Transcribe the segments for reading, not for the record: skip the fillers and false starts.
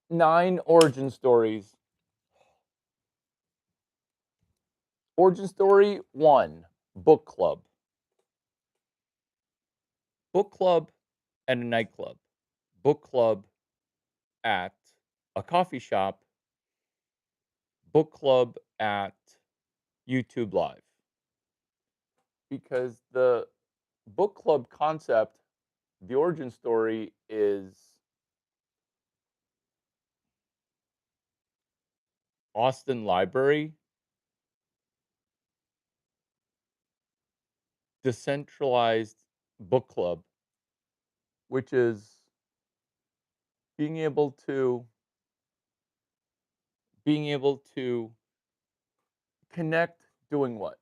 Nine origin stories. Origin story one, book club. Book club at a nightclub. Book club at a coffee shop. Book club at YouTube Live. Because the book club concept, the origin story is Austin Library, decentralized book club, which is being able to being able to connect doing what?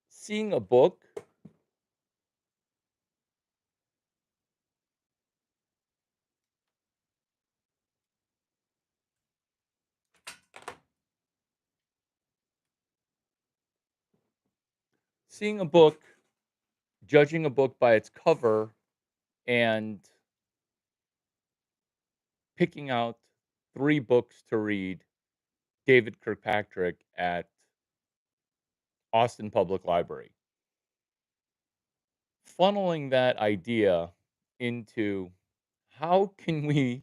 Seeing a book, seeing a book, judging a book by its cover, and picking out 3 books to read, David Kirkpatrick at Austin Public Library. Funneling that idea into how can we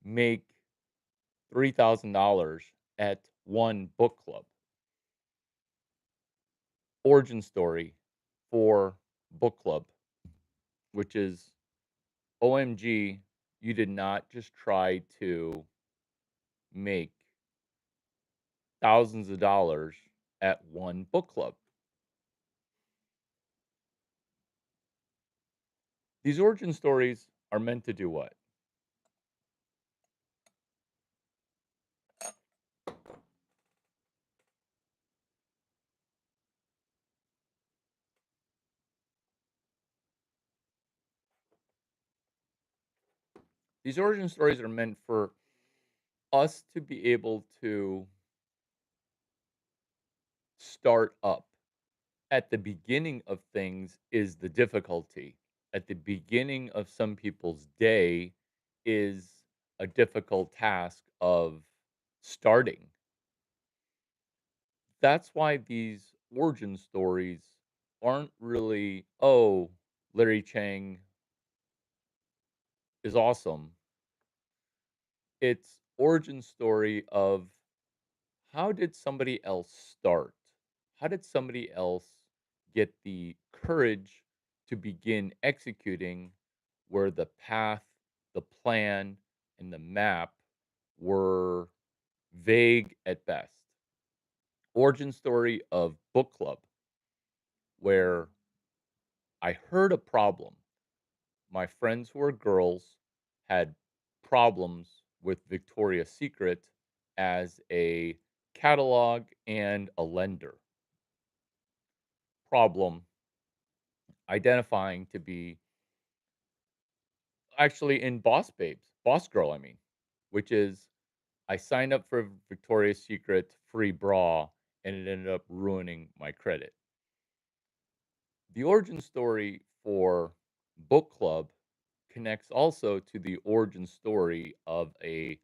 make $3,000 at one book club? Origin story for book club, which is OMG, you did not just try to make thousands of dollars at one book club. These origin stories are meant to do what? These origin stories are meant for us to be able to start up. At the beginning of things is the difficulty. At the beginning of some people's day is a difficult task of starting. That's why these origin stories aren't really, oh, Larry Chang is awesome. It's origin story of how did somebody else start? How did somebody else get the courage to begin executing where the path, the plan, and the map were vague at best? Origin story of book club, where I heard a problem. My friends who were girls had problems with Victoria's Secret as a catalog and a lender. Problem identifying to be actually in Boss Babes, Boss Girl, I mean, which is I signed up for Victoria's Secret free bra and it ended up ruining my credit. The origin story for book club connects also to the origin story of a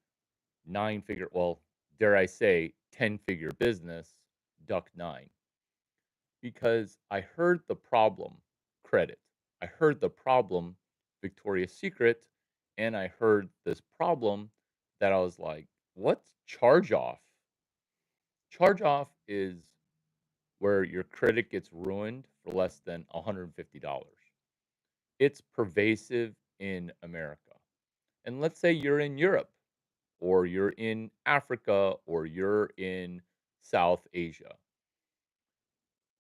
nine-figure, well, dare I say, 10-figure business, Duck Nine, because I heard the problem, credit. I heard the problem, Victoria's Secret, and I heard this problem that I was like, what's charge off? Charge off is where your credit gets ruined for less than $150. It's pervasive in America. And let's say you're in Europe or you're in Africa or you're in South Asia.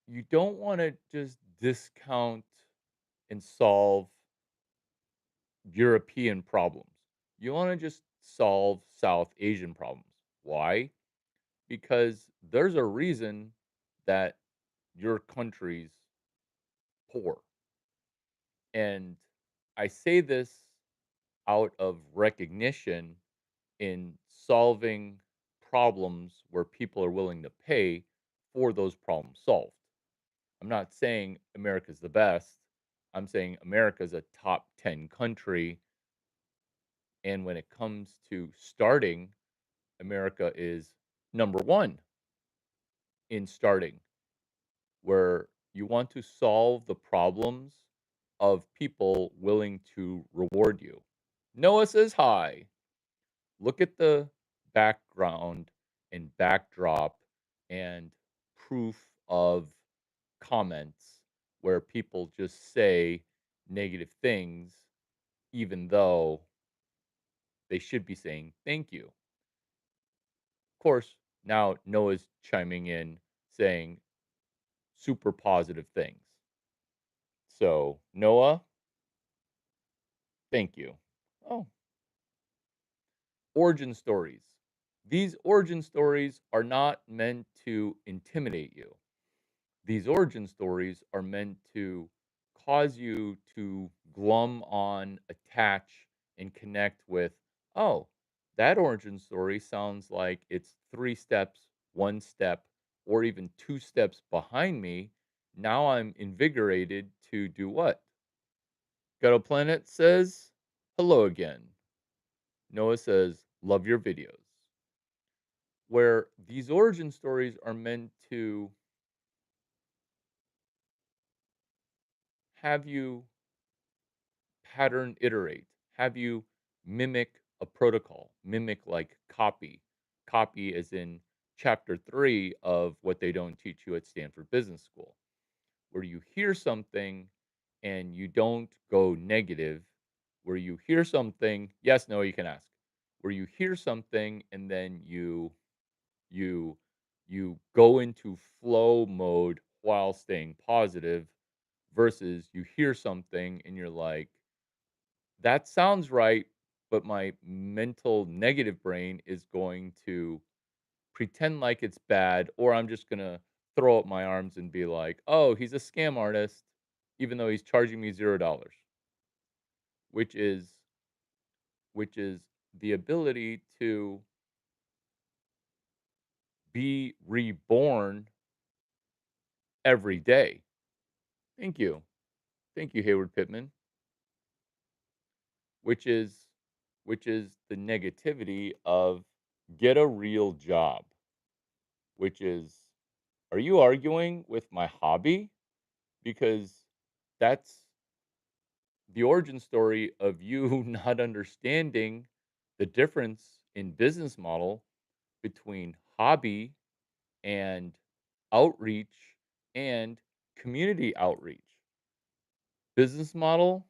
You don't want to just discount and solve European problems. You want to just solve South Asian problems. Why? Because there's a reason that your country's poor. And I say this out of recognition in solving problems where people are willing to pay for those problems solved. I'm not saying America's the best. I'm saying America's a top 10 country, and when it comes to starting, America is number 1 in starting, where you want to solve the problems of people willing to reward you. Noah says hi. Look at the background and backdrop and proof of comments where people just say negative things, even though they should be saying thank you. Of course, now Noah's chiming in saying super positive things. So, Noah, thank you. Oh, origin stories. These origin stories are not meant to intimidate you. These origin stories are meant to cause you to glum on, attach, and connect with, oh, that origin story sounds like it's 3 steps, 1 step, or even 2 steps behind me. Now I'm invigorated to do what? Ghetto Planet says, hello again. Noah says, love your videos. Where these origin stories are meant to have you pattern iterate, have you mimic a protocol, mimic like copy. Copy as in chapter 3 of what they don't teach you at Stanford Business School, where you hear something and you don't go negative, where you hear something, yes, no, you can ask, where you hear something and then you you go into flow mode while staying positive versus you hear something and you're like, that sounds right, but my mental negative brain is going to pretend like it's bad, or I'm just gonna throw up my arms and be like, "Oh, he's a scam artist," even though he's charging me $0, which is which is the ability to be reborn every day. Thank you. Thank you, Hayward Pittman, which is which is the negativity of get a real job, which is, are you arguing with my hobby? Because that's the origin story of you not understanding the difference in business model between hobby and outreach and community outreach. Business model,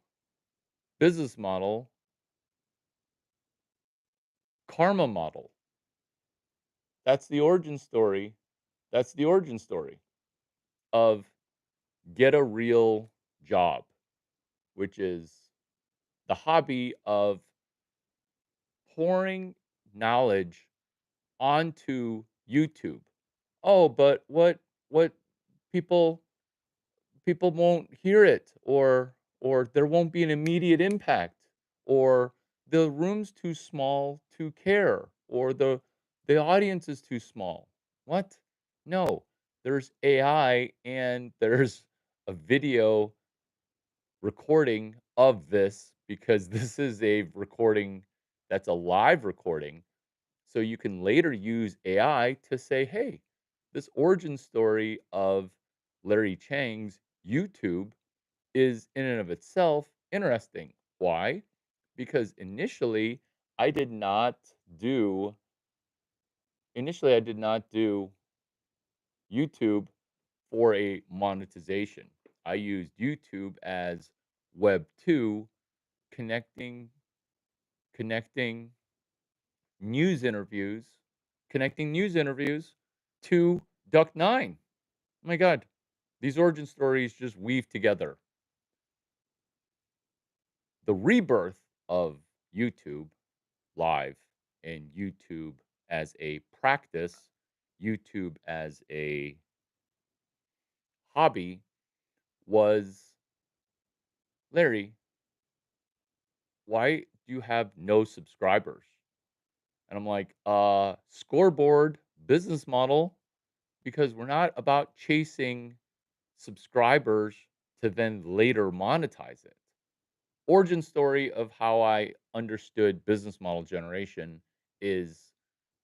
business model, karma model. That's the origin story. That's the origin story of get a real job, which is the hobby of pouring knowledge onto YouTube. Oh, but what people people won't hear it, or there won't be an immediate impact, or the room's too small to care, or the audience is too small. What? No. There's AI and there's a video recording of this because this is a recording that's a live recording. So you can later use AI to say, hey, this origin story of Larry Chang's YouTube is in and of itself interesting. Why? Because I did not do I did not do YouTube for a monetization. I used YouTube as web 2 connecting connecting news interviews, connecting news interviews to Duck 9. Oh my god, these origin stories just weave together. The rebirth of YouTube Live and YouTube as a practice, YouTube as a hobby was, Larry, why do you have no subscribers? And I'm like, scoreboard business model, because we're not about chasing subscribers to then later monetize it. Origin story of how I understood business model generation is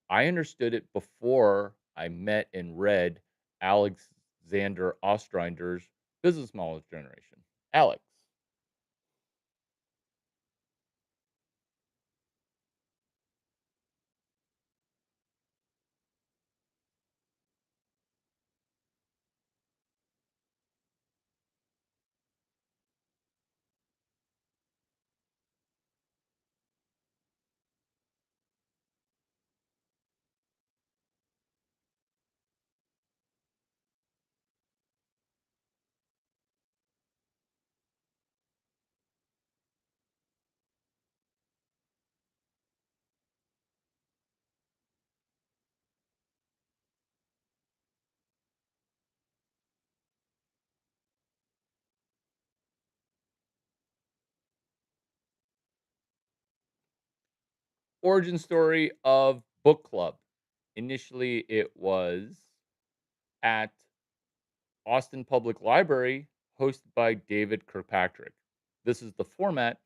I understood it before I met and read Alexander Ostrinder's business model generation. Alex. Origin story of book club. Initially, it was at Austin Public Library, hosted by David Kirkpatrick. This is the format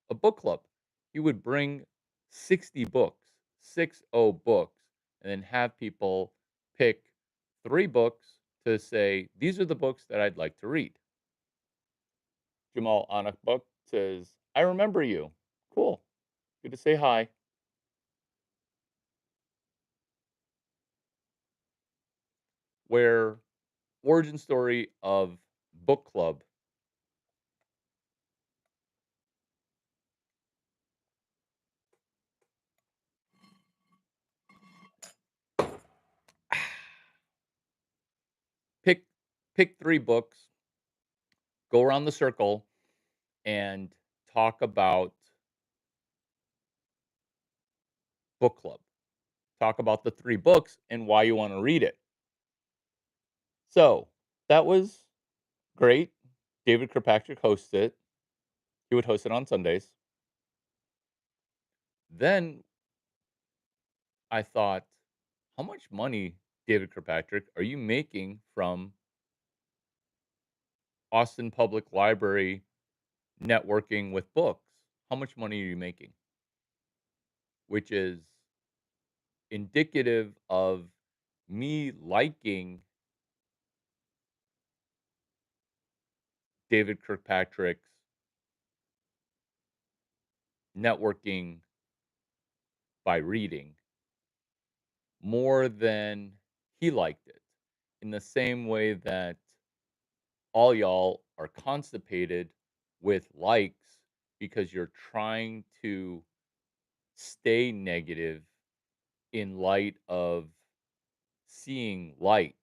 of book club. He would bring 60 books, 60 books, and then have people pick 3 books to say, these are the books that I'd like to read. Jamal Anakbuk says, I remember you. Cool. Good to say hi. Where origin story of book club. Pick pick 3 books, go around the circle and talk about book club. Talk about the 3 books and why you want to read it. So that was great. David Kirkpatrick hosts it. He would host it on Sundays. Then I thought, how much money, David Kirkpatrick, are you making from Austin Public Library networking with books? How much money are you making? Which is indicative of me liking David Kirkpatrick's networking by reading more than he liked it. In the same way that all y'all are constipated with likes because you're trying to stay negative in light of seeing light,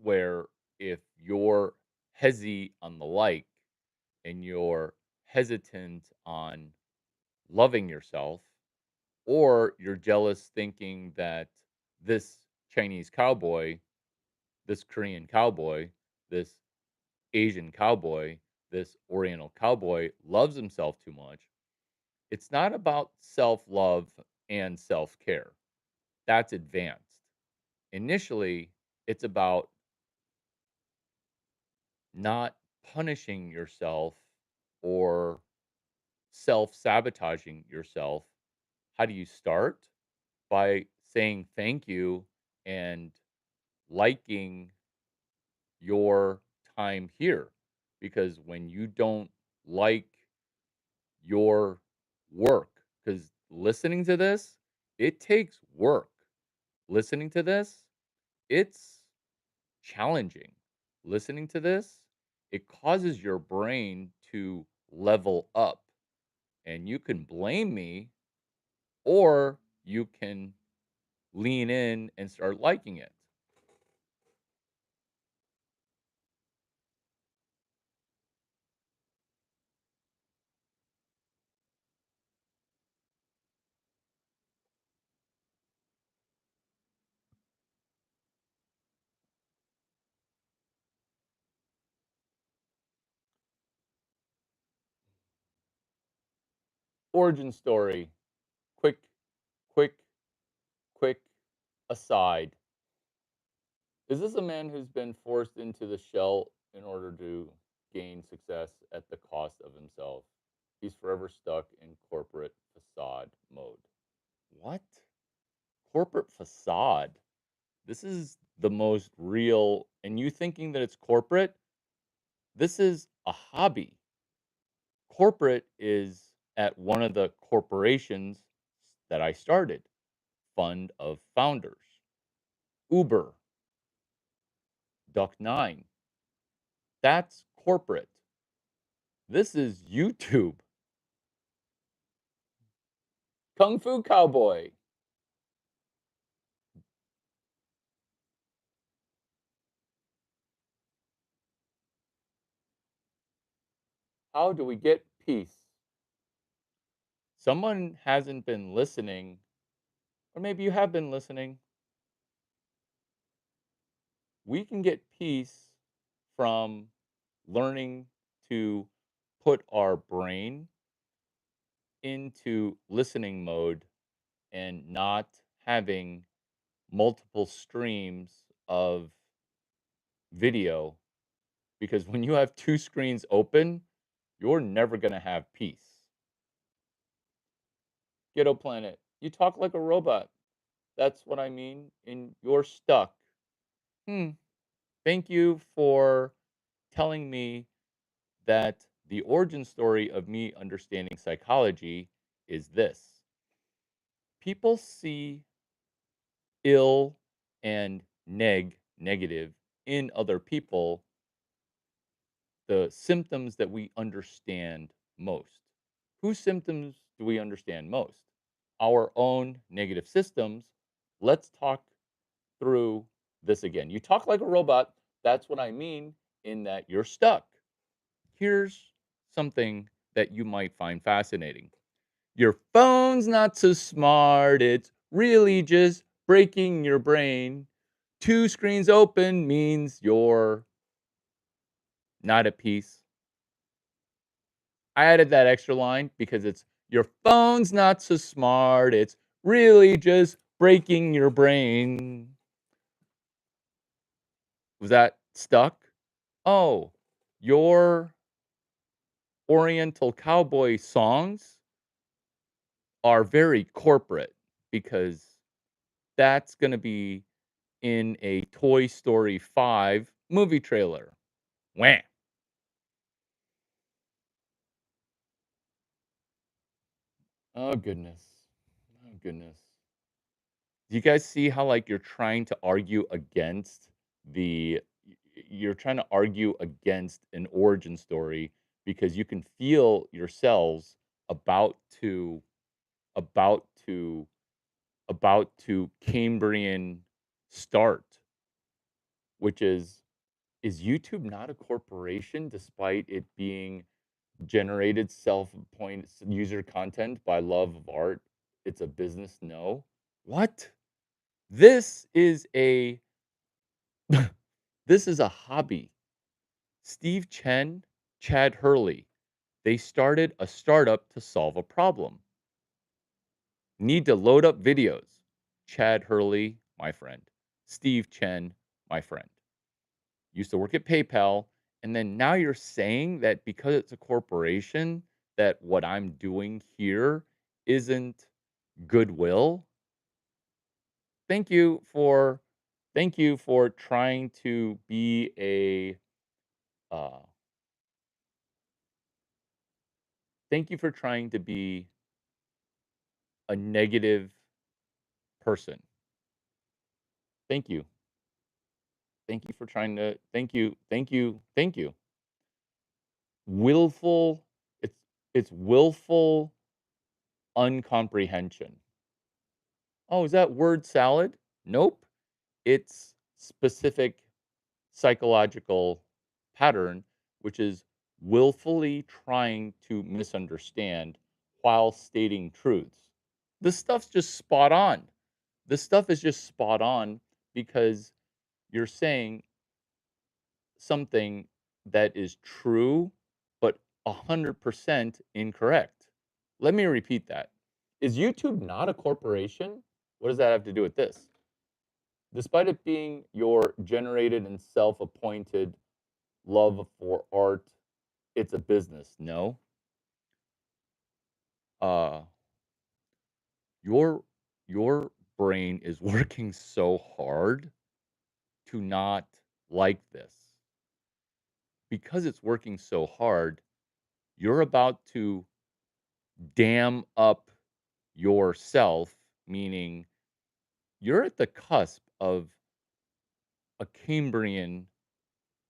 where if you're hezzy on the like and you're hesitant on loving yourself, or you're jealous thinking that this Chinese cowboy, this Korean cowboy, this Asian cowboy, this Oriental cowboy loves himself too much. It's not about self love and self care. That's advanced. Initially, it's about not punishing yourself or self sabotaging yourself. How do you start? By saying thank you and liking your time here. Because when you don't like your work, because listening to this, it takes work. Listening to this, it's challenging. Listening to this, it causes your brain to level up. And you can blame me or you can lean in and start liking it. Origin story. Quick, quick, quick aside. Is this a man who's been forced into the shell in order to gain success at the cost of himself? He's forever stuck in corporate facade mode. What? Corporate facade? This is the most real, and you thinking that it's corporate? This is a hobby. Corporate is at one of the corporations that I started, Fund of Founders, Uber, Duck Nine. That's corporate. This is YouTube. Kung Fu Cowboy. How do we get peace? Someone hasn't been listening, or maybe you have been listening. We can get peace from learning to put our brain into listening mode and not having multiple streams of video, because when you have two screens open, you're never going to have peace. Ghetto Planet, you talk like a robot. That's what I mean. And you're stuck. Hmm. Thank you for telling me that the origin story of me understanding psychology is this: people see ill and negative in other people, the symptoms that we understand most. Whose symptoms do we understand most? Our own negative systems. Let's talk through this again. You talk like a robot. That's what I mean, in that you're stuck. Here's something that you might find fascinating. Your phone's not so smart. It's really just breaking your brain. Two screens open means you're not at peace. I added that extra line because it's your phone's not so smart. It's really just breaking your brain. Was that stuck? Oh, your Oriental cowboy songs are very corporate because that's going to be in a Toy Story 5 movie trailer. Wham! Oh, goodness. Oh, goodness. Do you guys see how, like, you're trying to argue against you're trying to argue against an origin story because you can feel yourselves about to about to Cambrian start, which is YouTube not a corporation despite it being generated self-appointed user content by love of art? It's a business? No. What? This is a this is a hobby. Steve Chen, Chad Hurley, they started a startup to solve a problem. Need to load up videos. Chad Hurley, my friend. Steve Chen, my friend. Used to work at PayPal. And then now you're saying that because it's a corporation, that what I'm doing here isn't goodwill. Thank you for trying to be a uh, thank you for trying to be a negative person. Thank you. Thank you for trying to thank you. Willful, it's willful uncomprehension. Oh, is that word salad? Nope. It's specific psychological pattern, which is willfully trying to misunderstand while stating truths. This stuff's just spot on. This stuff is just spot on because you're saying something that is true, but 100% incorrect. Let me repeat that. Is YouTube not a corporation? What does that have to do with this? Despite it being your generated and self-appointed love for art, it's a business. No. Uh, your your brain is working so hard to not like this. Because it's working so hard, you're about to dam up yourself, meaning you're at the cusp of a Cambrian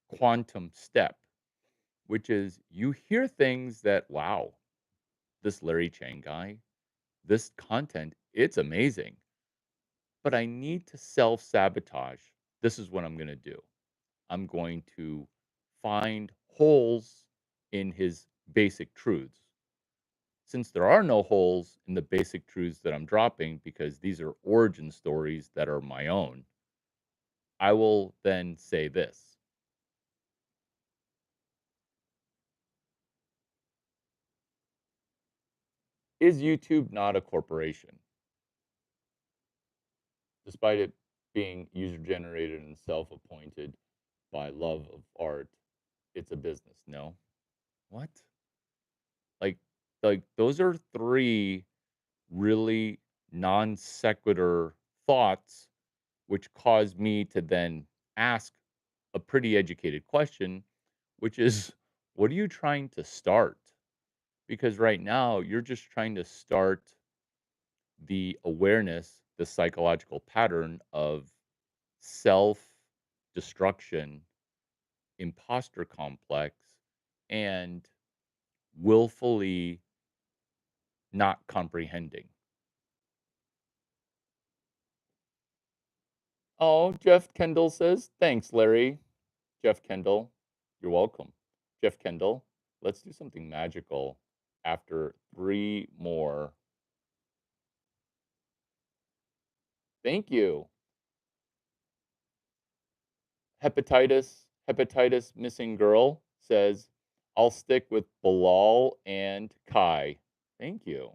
quantum step, which is you hear things that, wow, this Larry Chang guy, this content, it's amazing, but I need to self sabotage. This is what I'm going to do. I'm going to find holes in his basic truths. Since there are no holes in the basic truths that I'm dropping, because these are origin stories that are my own, I will then say this. Is YouTube not a corporation? Despite it being user generated and self appointed by love of art, it's a business. No. What? Like, those are three really non sequitur thoughts, which caused me to then ask a pretty educated question, which is, what are you trying to start? Because right now you're just trying to start the awareness, the psychological pattern of self destruction, imposter complex, and willfully not comprehending. Oh, Jeff Kendall says, thanks, Larry. Jeff Kendall, you're welcome. Jeff Kendall, let's do something magical after three more. Thank you. Hepatitis missing girl says, I'll stick with Bilal and Kai. Thank you.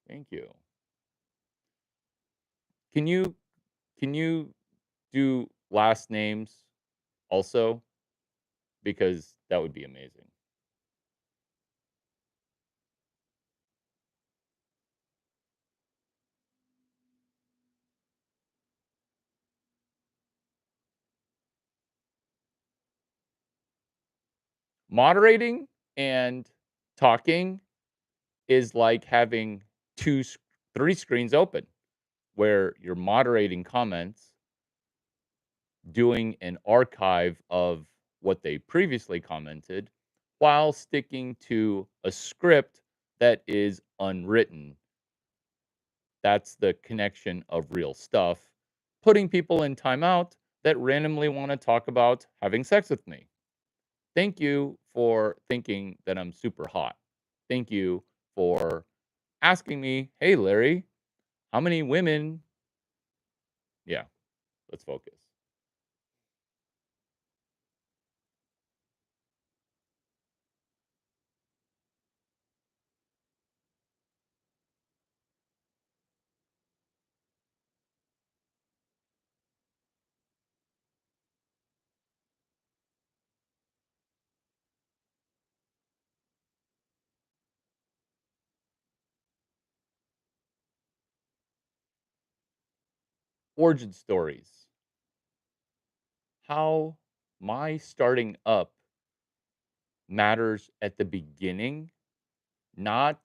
Thank you. Can you can you do last names also? Because that would be amazing. Moderating and talking is like having three screens open, where you're moderating comments, doing an archive of what they previously commented, while sticking to a script that is unwritten. That's the connection of real stuff. Putting people in timeout that randomly want to talk about having sex with me. Thank you for thinking that I'm super hot. Thank you for asking me, hey, Larry, how many women? Yeah, let's focus. Origin stories. How my starting up matters at the beginning, not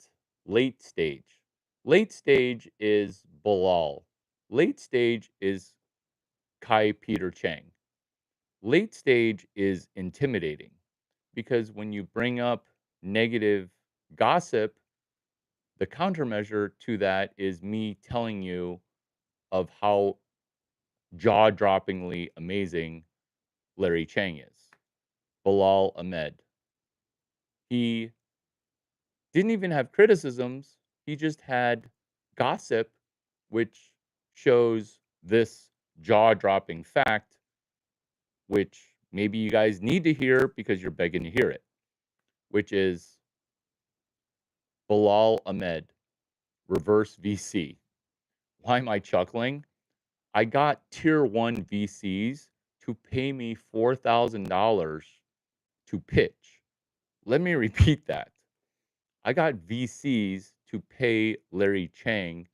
late stage. Late stage is Bilal. Late stage is Kai Peter Chang. Late stage is intimidating because when you bring up negative gossip, the countermeasure to that is me telling you of how jaw droppingly amazing Larry Chang is. Bilal Ahmed. He didn't even have criticisms, he just had gossip, which shows this jaw dropping fact, which maybe you guys need to hear because you're begging to hear it, which is Bilal Ahmed, reverse VC. Why am I chuckling? I got tier one VCs to pay me $4,000 to pitch. Let me repeat that. I got VCs to pay Larry Chang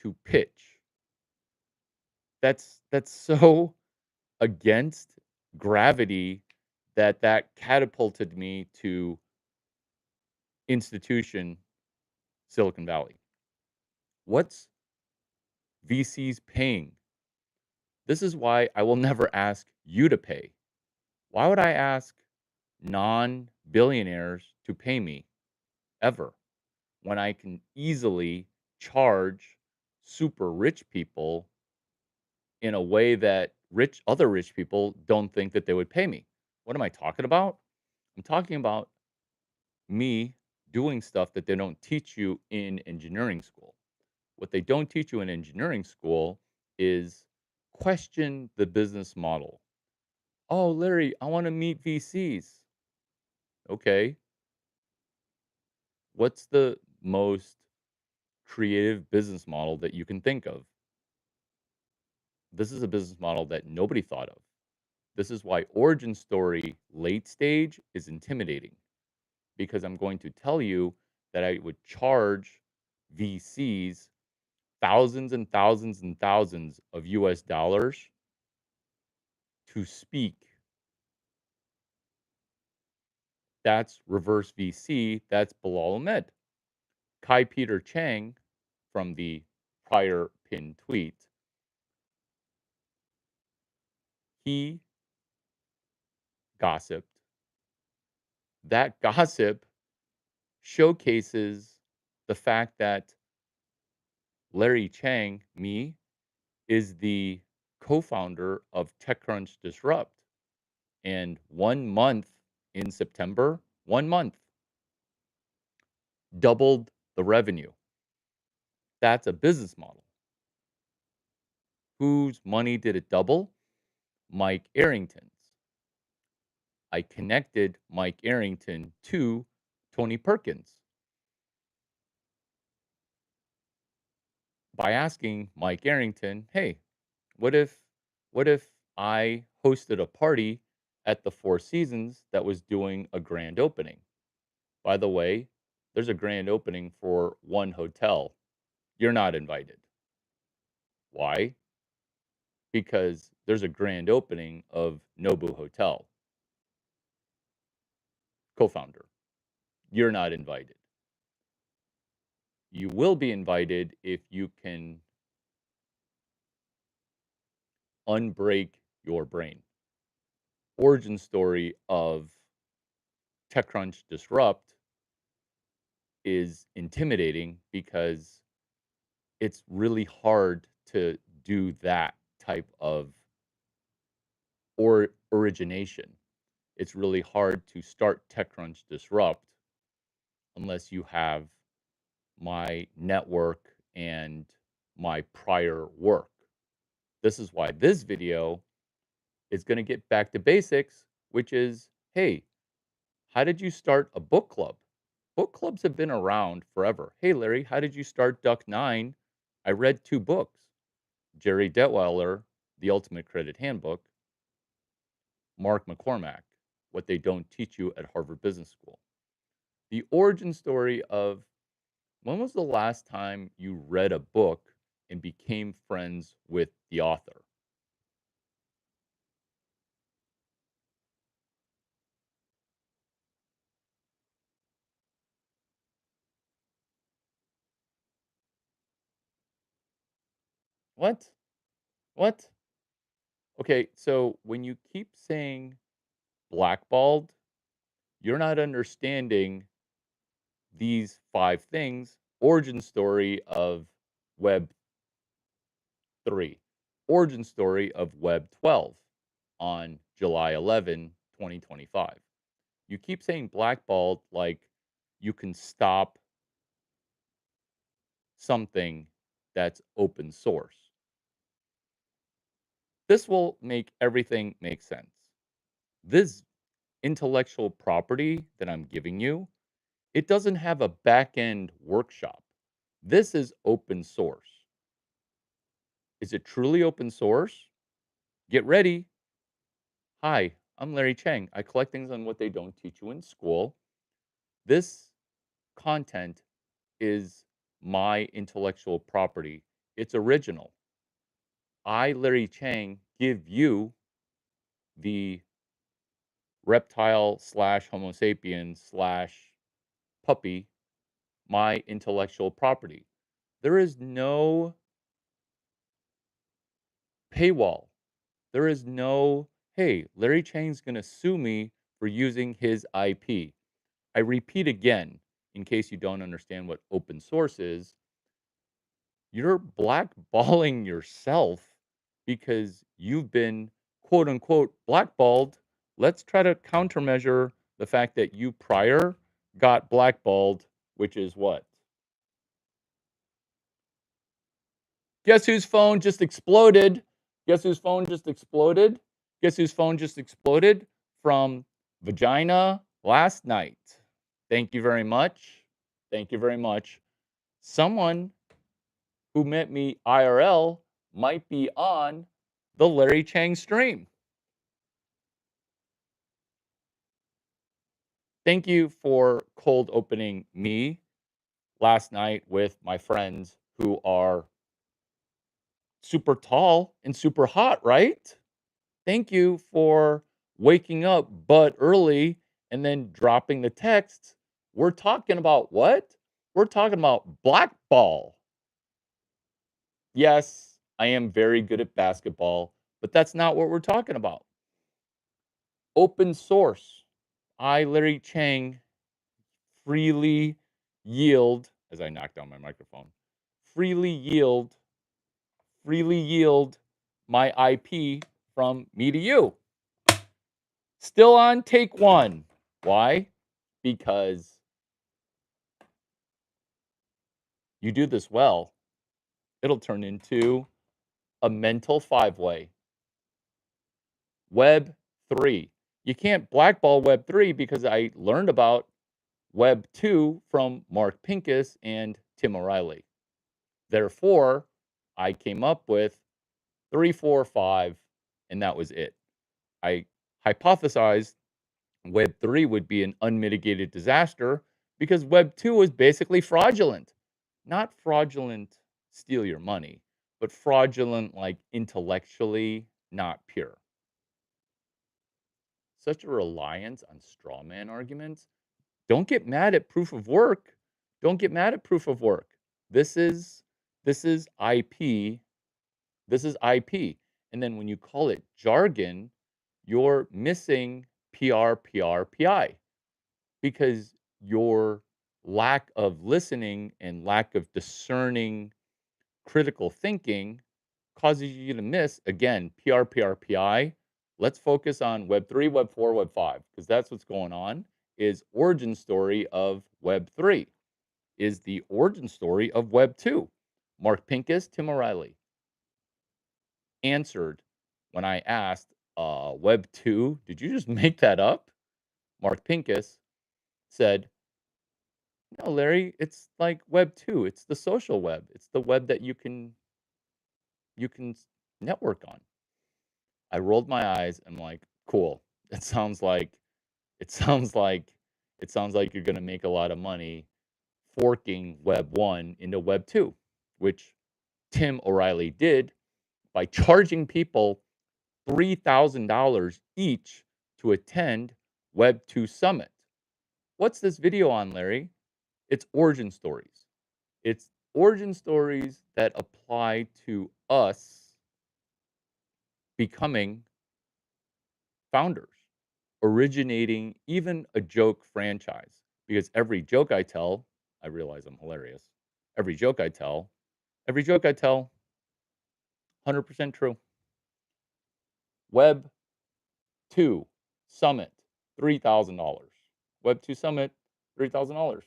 to pitch. That's so against gravity that catapulted me to institution Silicon Valley. What's VCs paying? This is why I will never ask you to pay. Why would I ask non-billionaires to pay me ever when I can easily charge super rich people in a way that other rich people don't think that they would pay me? What am I talking about? I'm talking about me doing stuff that they don't teach you in engineering school. What they don't teach you in engineering school is question the business model. Oh, Larry, I want to meet VCs. Okay. What's the most creative business model that you can think of? This is a business model that nobody thought of. This is why origin story late stage is intimidating, because I'm going to tell you that I would charge VCs thousands and thousands and thousands of US dollars to speak. That's reverse VC. That's Bilal Ahmed. Kai Peter Chang from the prior pinned tweet, he gossiped. That gossip showcases the fact that Larry Chang, me, is the co-founder of TechCrunch Disrupt. And 1 month in September, 1 month, doubled the revenue. That's a business model. Whose money did it double? Mike Arrington's. I connected Mike Arrington to Tony Perkins by asking Mike Arrington, "Hey, what if what if I hosted a party at the Four Seasons that was doing a grand opening? By the way, there's a grand opening for one hotel. You're not invited." Why? Because there's a grand opening of Nobu Hotel. Co-founder. You're not invited. You will be invited if you can unbreak your brain. Origin story of TechCrunch Disrupt is intimidating because it's really hard to do that type of origination. It's really hard to start TechCrunch Disrupt unless you have my network and my prior work. This is why this video is going to get back to basics, which is, hey, how did you start a book club? Book clubs have been around forever. Hey, Larry, how did you start Duck Nine? I read two books: Jerry Detweiler, The Ultimate Credit Handbook; Mark McCormack, What They Don't Teach You at Harvard Business School. The origin story of when was the last time you read a book and became friends with the author? What? What? Okay, so when you keep saying blackballed, you're not understanding these five things. Origin story of Web 3, origin story of Web 12 on July 11, 2025. You keep saying blackballed like you can stop something that's open source. This will make everything make sense. This intellectual property that I'm giving you, it doesn't have a back end workshop. This is open source. Is it truly open source? Get ready. Hi, I'm Larry Chang. I collect things on what they don't teach you in school. This content is my intellectual property. It's original. I, Larry Chang, give you the reptile slash Homo sapien slash puppy my intellectual property. There is no paywall. There is no, hey, Larry Chang's going to sue me for using his IP. I repeat again, in case you don't understand what open source is, you're blackballing yourself because you've been quote unquote blackballed. Let's try to countermeasure the fact that you prior got blackballed, which is what? Guess whose phone just exploded? Guess whose phone just exploded? Guess whose phone just exploded? From vagina last night. Thank you very much. Thank you very much. Someone who met me IRL might be on the Larry Chang stream. Thank you for cold opening me last night with my friends who are super tall and super hot, right? Thank you for waking up but early and then dropping the text. We're talking about what? We're talking about blackball. Yes, I am very good at basketball, but that's not what we're talking about. Open source. I, Larry Chang, freely yield, as I knock down my microphone, freely yield, freely yield my IP from me to you. Still on take one. Why? Because you do this well, it'll turn into a mental five-way. Web 3. You can't blackball Web 3 because I learned about Web 2 from Mark Pincus and Tim O'Reilly. Therefore, I came up with 3, 4, 5, and that was it. I hypothesized Web 3 would be an unmitigated disaster because Web 2 was basically fraudulent. Not fraudulent, steal your money, but fraudulent, like intellectually not pure. Such a reliance on straw man arguments. Don't get mad at proof of work. Don't get mad at proof of work. This is this is IP. This is IP. And then when you call it jargon, you're missing PI because your lack of listening and lack of discerning critical thinking causes you to miss again PI. Let's focus on Web 3, Web 4, Web 5 because that's what's going on. Is origin story of Web 3 is the origin story of Web 2. Mark Pincus, Tim O'Reilly answered when I asked, Web 2, did you just make that up? Mark Pincus said, no, Larry, it's like Web 2. It's the social web. It's the web that you can network on. I rolled my eyes. I'm like, cool. It sounds like it sounds like it sounds like you're going to make a lot of money forking Web 1 into Web 2, which Tim O'Reilly did by charging people $3,000 each to attend Web 2 Summit. What's this video on, Larry? It's origin stories. It's origin stories that apply to us becoming founders, originating even a joke franchise. Because every joke I tell, I realize I'm hilarious. Every joke I tell, every joke I tell, 100% true. Web 2 Summit, $3,000. Web 2 Summit, $3,000.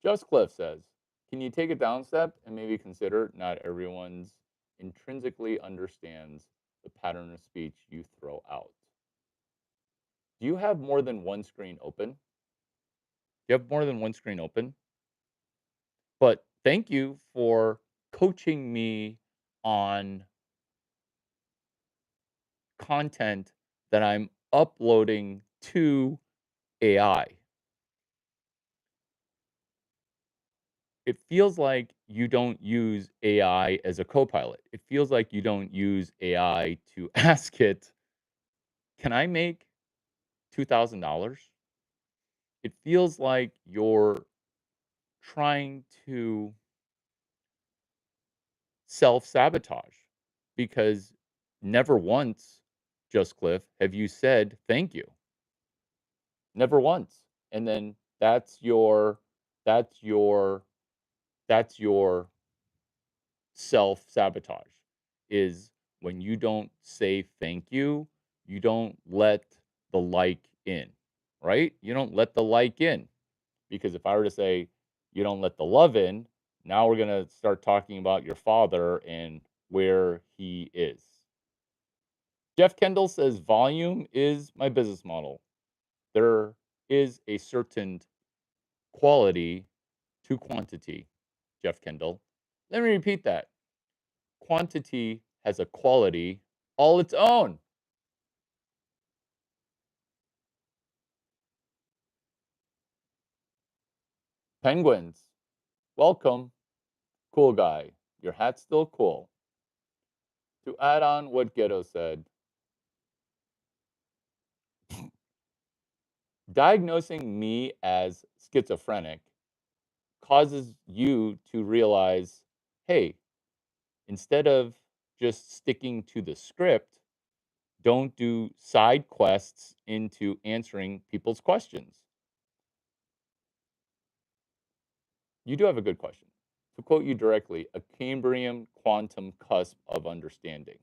Just Cliff says, can you take a down step and maybe consider not everyone's intrinsically understands the pattern of speech you throw out. Do you have more than one screen open? Do you have more than one screen open? But thank you for coaching me on content that I'm uploading to AI. It feels like you don't use AI as a copilot. It feels like you don't use AI to ask it, "Can I make $2,000?" It feels like you're trying to self-sabotage because never once, Just Cliff, have you said thank you. Never once. And then that's your that's your self-sabotage is when you don't say thank you don't let the like in, right? You don't let the like in because if I were to say you don't let the love in, now we're going to start talking about your father and where he is. Jeff Kendall says volume is my business model. There is a certain quality to quantity, Jeff Kendall. Let me repeat that. Quantity has a quality all its own. Penguins, welcome. Cool guy. Your hat's still cool. To add on what Ghetto said, diagnosing me as schizophrenic causes you to realize, hey, instead of just sticking to the script, don't do side quests into answering people's questions. You do have a good question. To quote you directly, a Cambrian quantum cusp of understanding.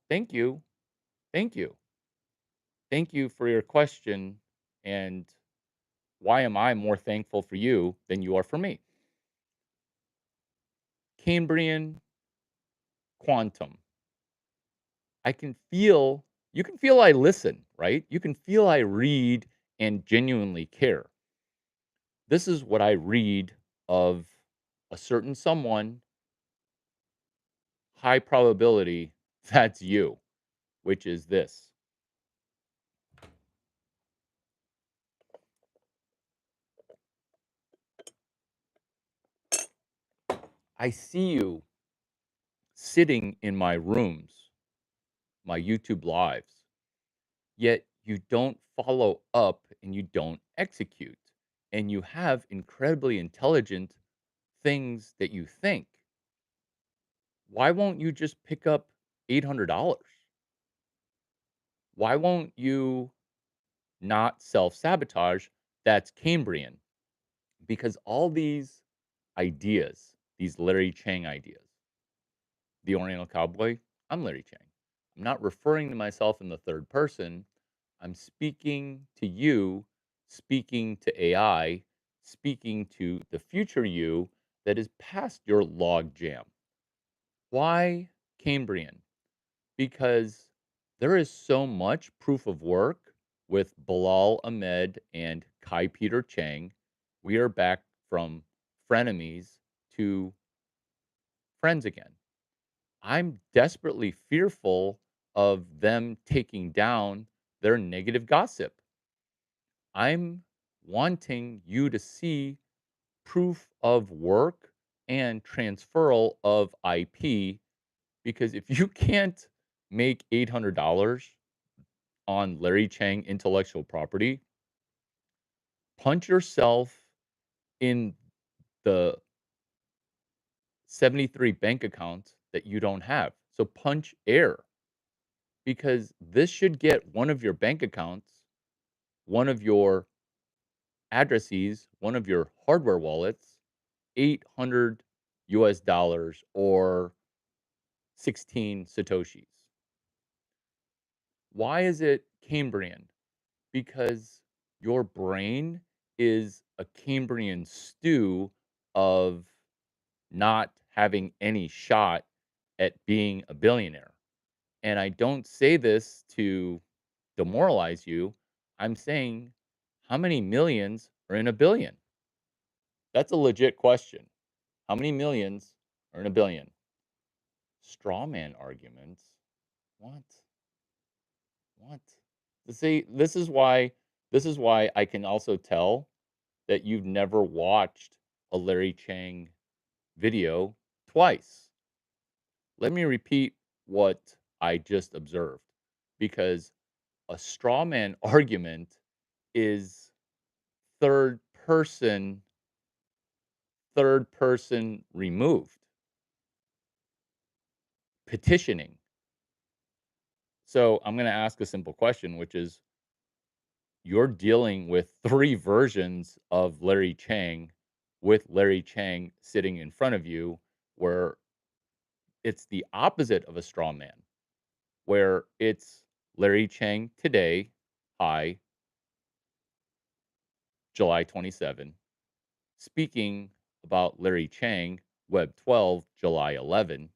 Thank you. Thank you. Thank you for your question. And why am I more thankful for you than you are for me? Cambrian quantum. I can feel, you can feel I listen, right? You can feel I read and genuinely care. This is what I read of a certain someone, high probability that's you, which is this. I see you sitting in my rooms, my YouTube lives, yet you don't follow up and you don't execute. And you have incredibly intelligent things that you think. Why won't you just pick up $800? Why won't you not self sabotage? That's Cambrian. Because all these ideas, these Larry Chang ideas, the Oriental Cowboy, I'm Larry Chang. I'm not referring to myself in the third person. I'm speaking to you, speaking to AI, speaking to the future you that is past your log jam. Why Cambrian? Because there is so much proof of work with Bilal Ahmed and Kai Peter Chang. We are back from frenemies to friends again. I'm desperately fearful of them taking down their negative gossip. I'm wanting you to see proof of work and transferal of IP because if you can't make $800 on Larry Chang intellectual property, punch yourself in the 73 bank accounts that you don't have. So punch air because this should get one of your bank accounts, one of your addresses, one of your hardware wallets, 800 US dollars or 16 Satoshis. Why is it Cambrian? Because your brain is a Cambrian stew of not having any shot at being a billionaire. And I don't say this to demoralize you. I'm saying, how many millions are in a billion? That's a legit question. How many millions are in a billion? Straw man arguments. What? What? See, this is why I can also tell that you've never watched a Larry Chang video twice. Let me repeat what I just observed, because a straw man argument is third person third person removed, petitioning. So I'm going to ask a simple question, which is, you're dealing with three versions of Larry Chang, with Larry Chang sitting in front of you, where it's the opposite of a straw man, where it's Larry Chang today, hi, July 27, speaking about Larry Chang, Web 12, July 11,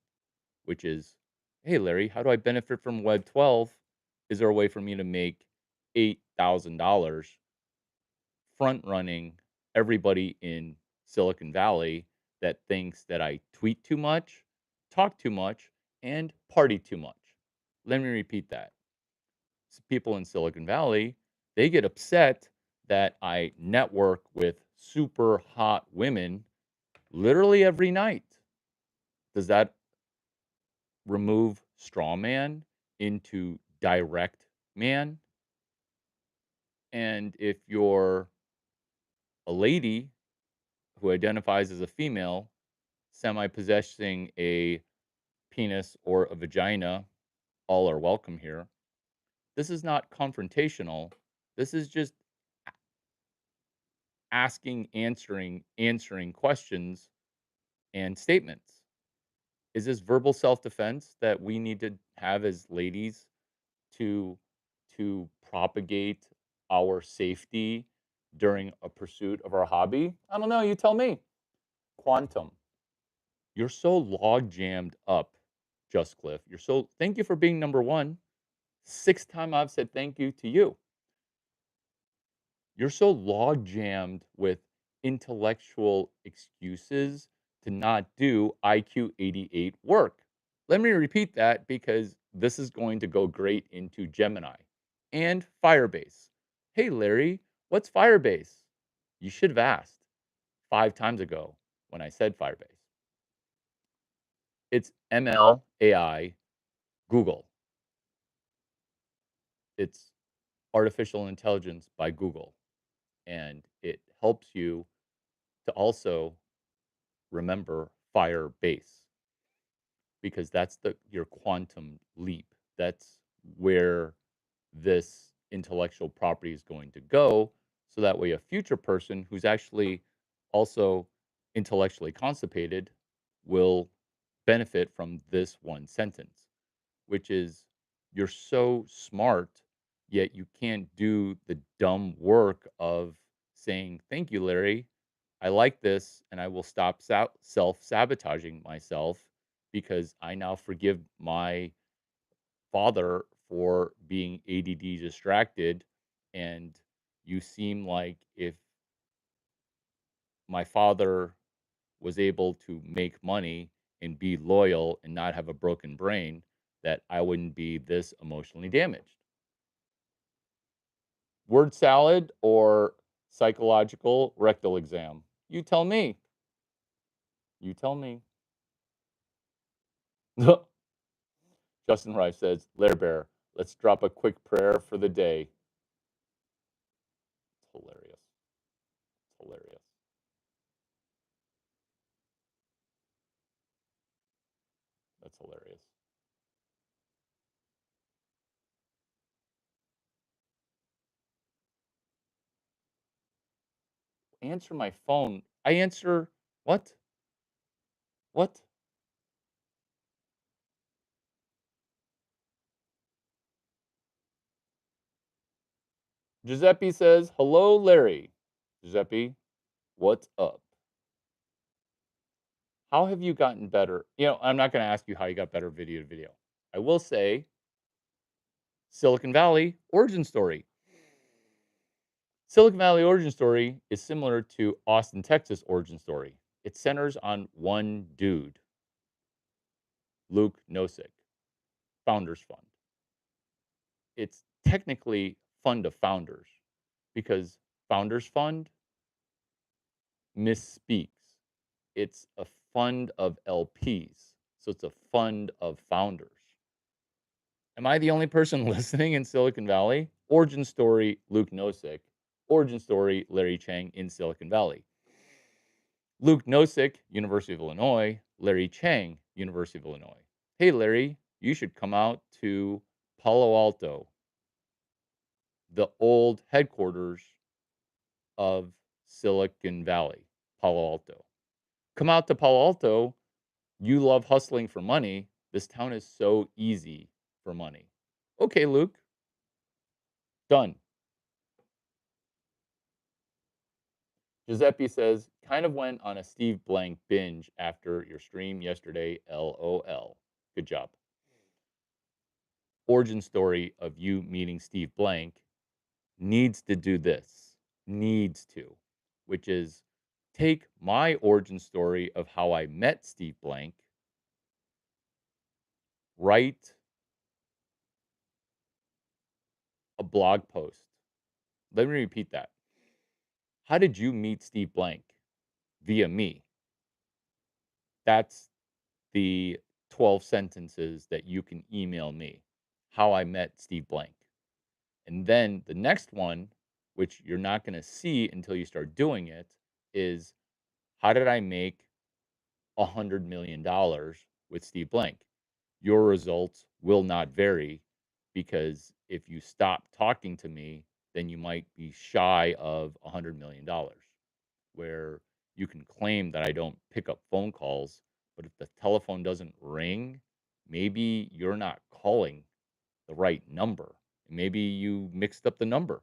which is, hey, Larry, how do I benefit from Web 12? Is there a way for me to make $8,000 front running everybody in Silicon Valley that thinks that I tweet too much, talk too much, and party too much? Let me repeat that. People in Silicon Valley, they get upset that I network with super hot women literally every night. Does that remove straw man into direct man? And if you're a lady who identifies as a female, semi possessing a penis or a vagina, all are welcome here. This is not confrontational. This is just asking, answering questions and statements. Is this verbal self-defense that we need to have as ladies to propagate our safety during a pursuit of our hobby? I don't know, you tell me. Quantum. You're so log jammed up, Just Cliff. You're so thank you for being number one. Sixth time I've said thank you to you. You're so log jammed with intellectual excuses to not do IQ 88 work. Let me repeat that, because this is going to go great into Gemini and Firebase. Hey, Larry, what's Firebase? You should have asked 5 times ago when I said Firebase. It's ML AI Google. It's artificial intelligence by Google. And it helps you to also remember Firebase, because that's your quantum leap. That's where this intellectual property is going to go. So that way, a future person who's actually also intellectually constipated will benefit from this one sentence, which is, you're so smart, yet you can't do the dumb work of saying, thank you, Larry. I like this, and I will stop self sabotaging myself, because I now forgive my father for being ADD distracted. And you seem like, if my father was able to make money and be loyal and not have a broken brain, that I wouldn't be this emotionally damaged. Word salad or psychological rectal exam? You tell me. You tell me. Justin Rice says, Lair Bear, let's drop a quick prayer for the day. It's hilarious. It's hilarious. That's hilarious. Answer my phone. I answer what? What? Giuseppe says, hello, Larry. Giuseppe, what's up? How have you gotten better? I'm not going to ask you how you got better video to video. I will say Silicon Valley origin story. Silicon Valley origin story is similar to Austin, Texas origin story. It centers on one dude, Luke Nosek, Founders Fund. It's technically Fund of Founders because Founders Fund misspeaks. It's a fund of LPs. So it's a fund of founders. Am I the only person listening in Silicon Valley? Origin story, Luke Nosek. Origin story, Larry Chang in Silicon Valley. Luke Nosek, University of Illinois. Larry Chang, University of Illinois. Hey, Larry, you should come out to Palo Alto, the old headquarters of Silicon Valley, Palo Alto. Come out to Palo Alto. You love hustling for money. This town is so easy for money. Okay, Luke, done. Giuseppe says, kind of went on a Steve Blank binge after your stream yesterday. LOL. Good job. Origin story of you meeting Steve Blank needs to do this, needs to, which is take my origin story of how I met Steve Blank, write a blog post. Let me repeat that. How did you meet Steve Blank? Via me. That's the 12 sentences that you can email me. How I met Steve Blank. And then the next one, which you're not going to see until you start doing it, is how did I make $100 million with Steve Blank? Your results will not vary because if you stop talking to me, then you might be shy of $100 million. Where you can claim that I don't pick up phone calls, but if the telephone doesn't ring, maybe you're not calling the right number. Maybe you mixed up the number.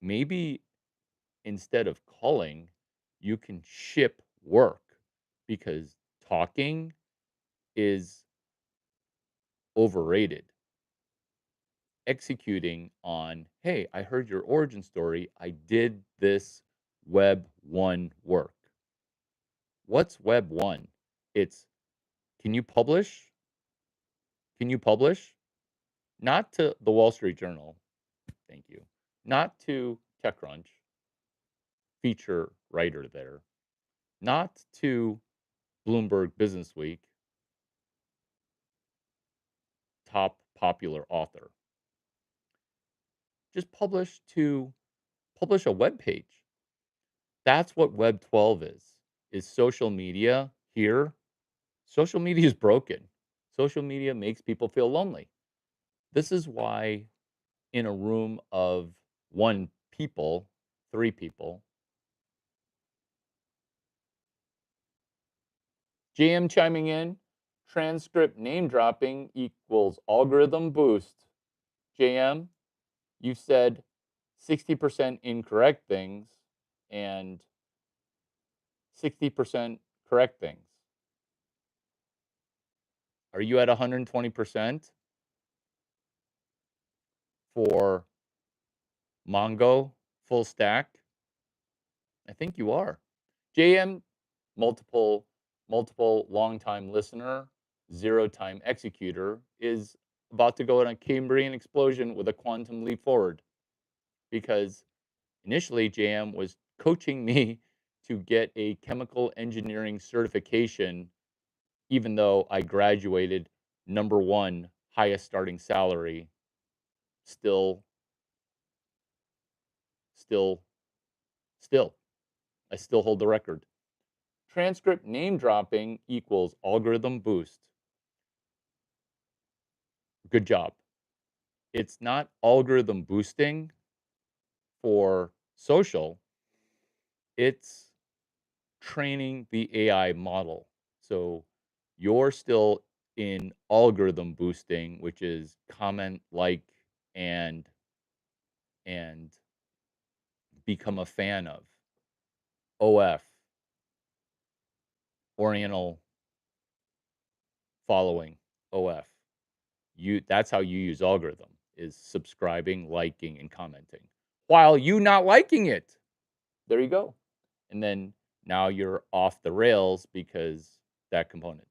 Maybe instead of calling, you can ship work because talking is overrated. Executing on, hey, I heard your origin story. I did this Web 1 work. What's Web 1? It's can you publish? Can you publish? Not to the Wall Street Journal. Thank you. Not to TechCrunch, feature writer there. Not to Bloomberg Businessweek, top popular author. Just publish a web page. That's what Web 12 is social media here. Social media is broken. Social media makes people feel lonely. This is why in a room of one people, three people, JM chiming in, transcript name dropping equals algorithm boost. JM, you said 60% incorrect things and 60% correct things. Are you at 120% for Mongo full stack? I think you are. JM, multiple long-time listener, zero-time executor, is about to go on a Cambrian explosion with a quantum leap forward because initially JM was coaching me to get a chemical engineering certification, even though I graduated number one, highest starting salary, still, still, still. I still hold the record. Transcript name dropping equals algorithm boost. Good job. It's not algorithm boosting for social, it's training the AI model. So you're still in algorithm boosting, which is comment, like, and and become a fan of. OF, Oriental following, OF. That's how you use algorithm is subscribing, liking, and commenting while you not liking it. There you go. And then now you're off the rails because that component.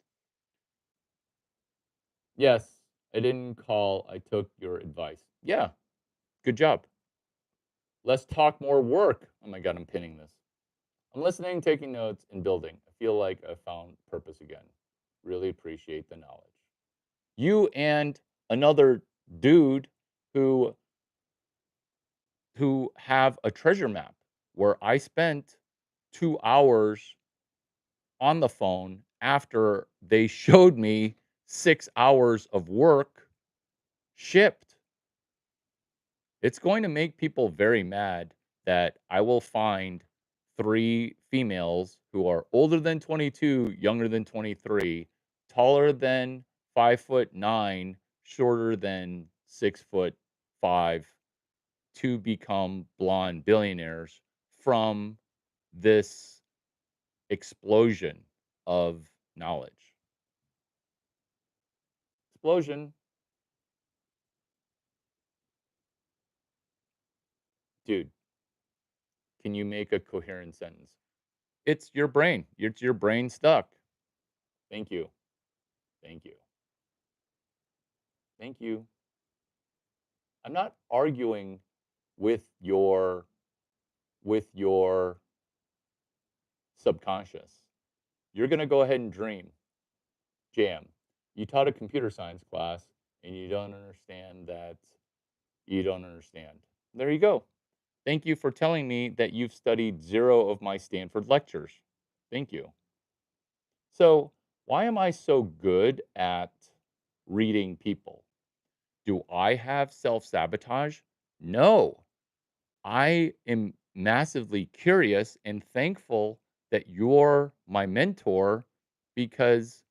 Yes, I didn't call. I took your advice. Yeah, good job. Let's talk more work. Oh my God, I'm pinning this. I'm listening, taking notes, and building. I feel like I found purpose again. Really appreciate the knowledge. You and another dude who have a treasure map where I spent 2 hours on the phone after they showed me 6 hours of work shipped. It's going to make people very mad that I will find 3 females who are older than 22, younger than 23, taller than 5'9", shorter than 6'5", to become blonde billionaires from this explosion of knowledge. Explosion, dude. Can you make a coherent sentence? It's your brain. It's your brain stuck. Thank you. Thank you. Thank you. I'm not arguing with your subconscious. You're going to go ahead and dream, jam. You taught a computer science class and you don't understand that you don't understand. There you go. Thank you for telling me that you've studied 0 of my Stanford lectures. Thank you. So, why am I so good at reading people? Do I have self sabotage? No. I am massively curious and thankful that you're my mentor because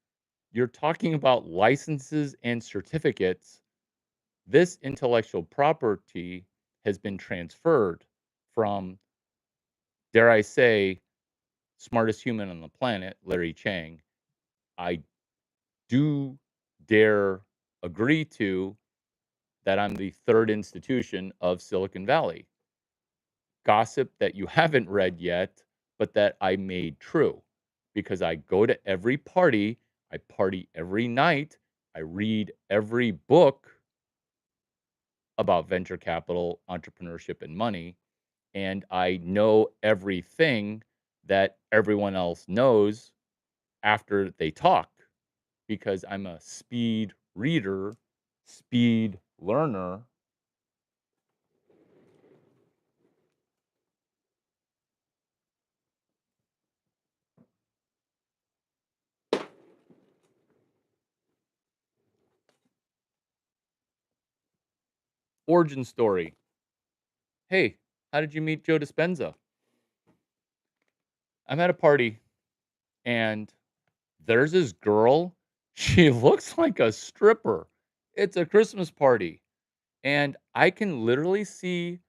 you're talking about licenses and certificates. This intellectual property has been transferred from, dare I say, smartest human on the planet, Larry Chang. I do dare agree to that I'm the third institution of Silicon Valley. Gossip that you haven't read yet, but that I made true because I go to every party, I party every night, I read every book about venture capital, entrepreneurship, and money, and I know everything that everyone else knows after they talk because I'm a speed reader, speed learner. Origin story. Hey, how did you meet Joe Dispenza? I'm at a party and there's this girl. She looks like a stripper. It's a Christmas party. And I can literally see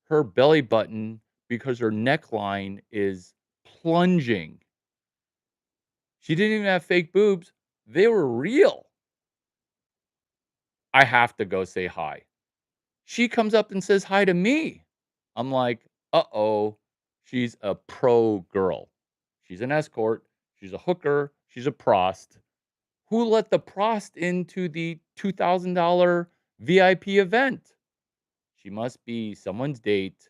her belly button because her neckline is plunging. She didn't even have fake boobs, they were real. I have to go say hi. She comes up and says hi to me. I'm like, uh-oh, she's a pro girl. She's an escort. She's a hooker. She's a prost. Who let the prost into the $2,000 VIP event? She must be someone's date.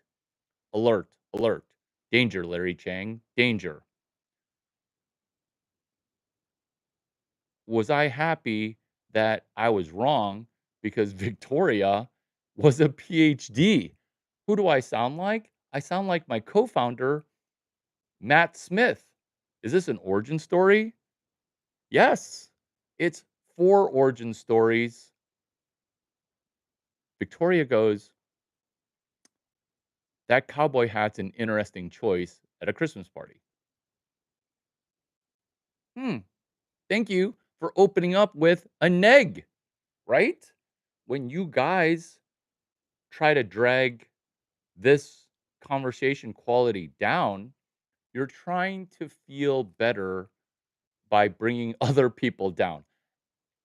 Alert, alert. Danger, Larry Chang. Danger. Was I happy that I was wrong because Victoria was a PhD? Who do I sound like? I sound like my co founder, Matt Smith. Is this an origin story? Yes. It's 4 origin stories. Victoria goes, that cowboy hat's an interesting choice at a Christmas party. Hmm. Thank you for opening up with a neg, right? When you guys try to drag this conversation quality down, you're trying to feel better by bringing other people down.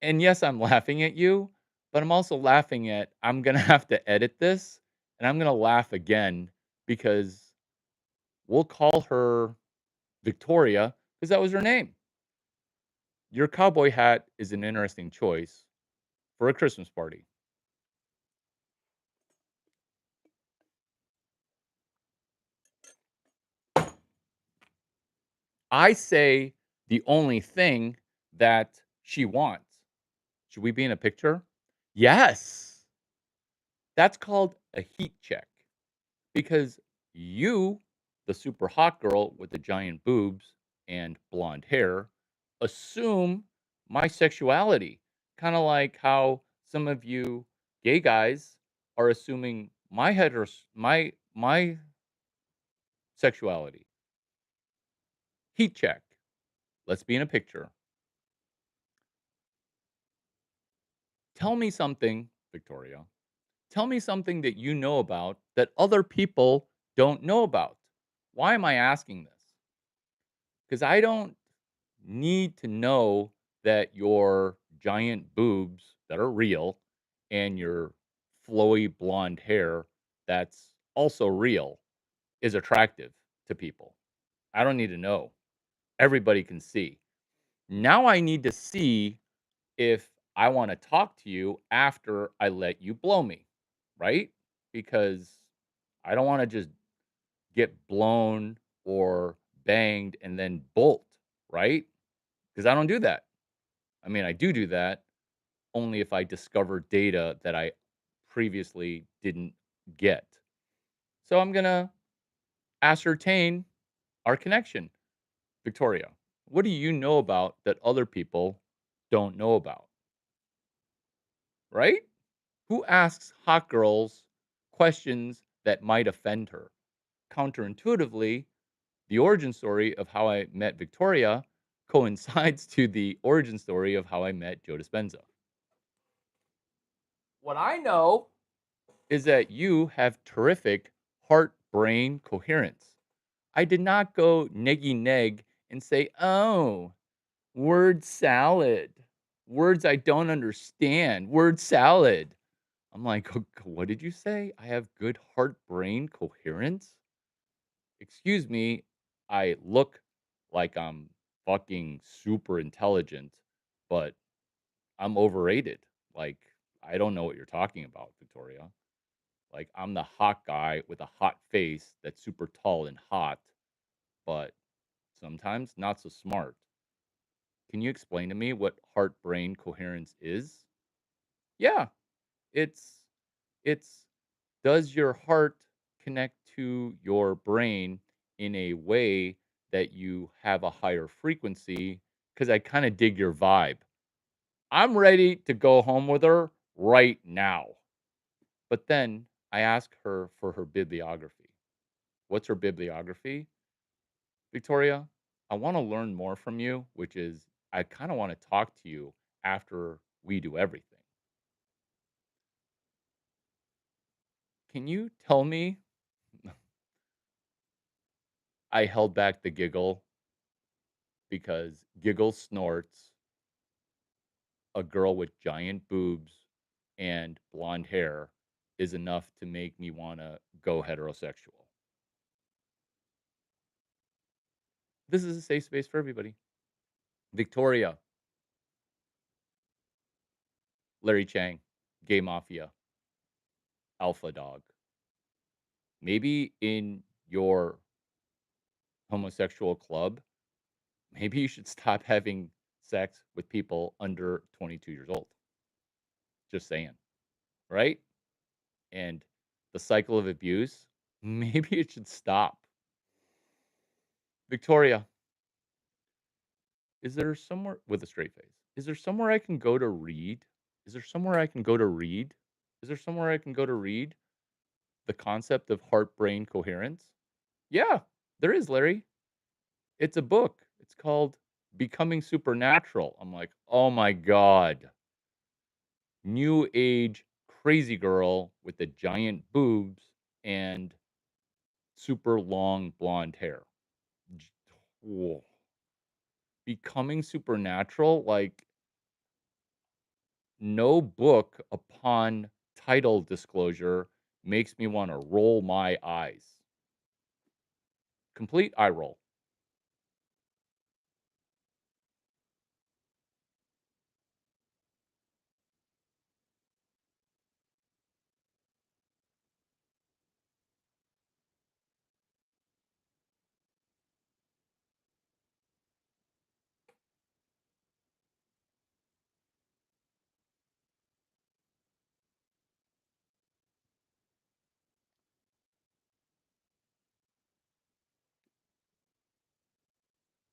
And yes, I'm laughing at you, But I'm also laughing at I'm gonna have to edit this, and I'm gonna laugh again because we'll call her Victoria because that was her name. Your cowboy hat is an interesting choice for a Christmas party. I say the only thing that she wants. Should we be in a picture? Yes. That's called a heat check because you, the super hot girl with the giant boobs and blonde hair, assume my sexuality. Kind of like how some of you gay guys are assuming my sexuality. Heat check. Let's be in a picture. Tell me something, Victoria. Tell me something that you know about that other people don't know about. Why am I asking this? Because I don't need to know that your giant boobs that are real and your flowy blonde hair that's also real is attractive to people. I don't need to know. Everybody can see. Now I need to see if I want to talk to you after I let you blow me, right? Because I don't want to just get blown or banged and then bolt, right? Because I don't do that. I mean, I do that only if I discover data that I previously didn't get. So I'm going to ascertain our connection. Victoria, what do you know about that other people don't know about, right? Who asks hot girls questions that might offend her? Counterintuitively, the origin story of how I met Victoria coincides to the origin story of how I met Joe Dispenza. What I know is that you have terrific heart brain coherence. I did not go neggy neg and say, oh, word salad, words I don't understand, word salad. I'm like, what did you say? I have good heart brain coherence? Excuse me, I look like I'm fucking super intelligent, but I'm overrated. Like, I don't know what you're talking about, Victoria. Like, I'm the hot guy with a hot face that's super tall and hot, but sometimes not so smart. Can you explain to me what heart brain coherence is? Yeah, it's it's does your heart connect to your brain in a way that you have a higher frequency? Because I kind of dig your vibe. I'm ready to go home with her right now. But then I ask her for her bibliography. What's her bibliography? Victoria, I want to learn more from you, which is I kind of want to talk to you after we do everything. Can you tell me? I held back the giggle because giggle snorts, a girl with giant boobs and blonde hair is enough to make me want to go heterosexual. This is a safe space for everybody. Victoria, Larry Chang, Gay Mafia, Alpha Dog. Maybe in your homosexual club, maybe you should stop having sex with people under 22 years old. Just saying, right? And the cycle of abuse, maybe it should stop. Victoria, is there somewhere with a straight face? Is there somewhere I can go to read? Is there somewhere I can go to read? Is there somewhere I can go to read the concept of heart brain coherence? Yeah, there is, Larry. It's a book. It's called Becoming Supernatural. I'm like, oh my God. New age crazy girl with the giant boobs and super long blonde hair. J- Whoa. Becoming supernatural, like No book upon title disclosure makes me want to roll my eyes. Complete eye roll.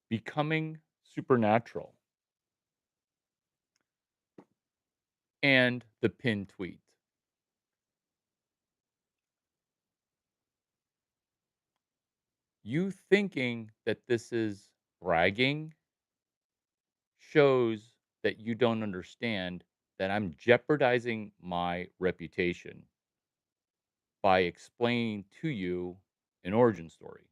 Becoming supernatural and the pin tweet. You thinking that this is bragging shows that you don't understand that I'm jeopardizing my reputation by explaining to you an origin story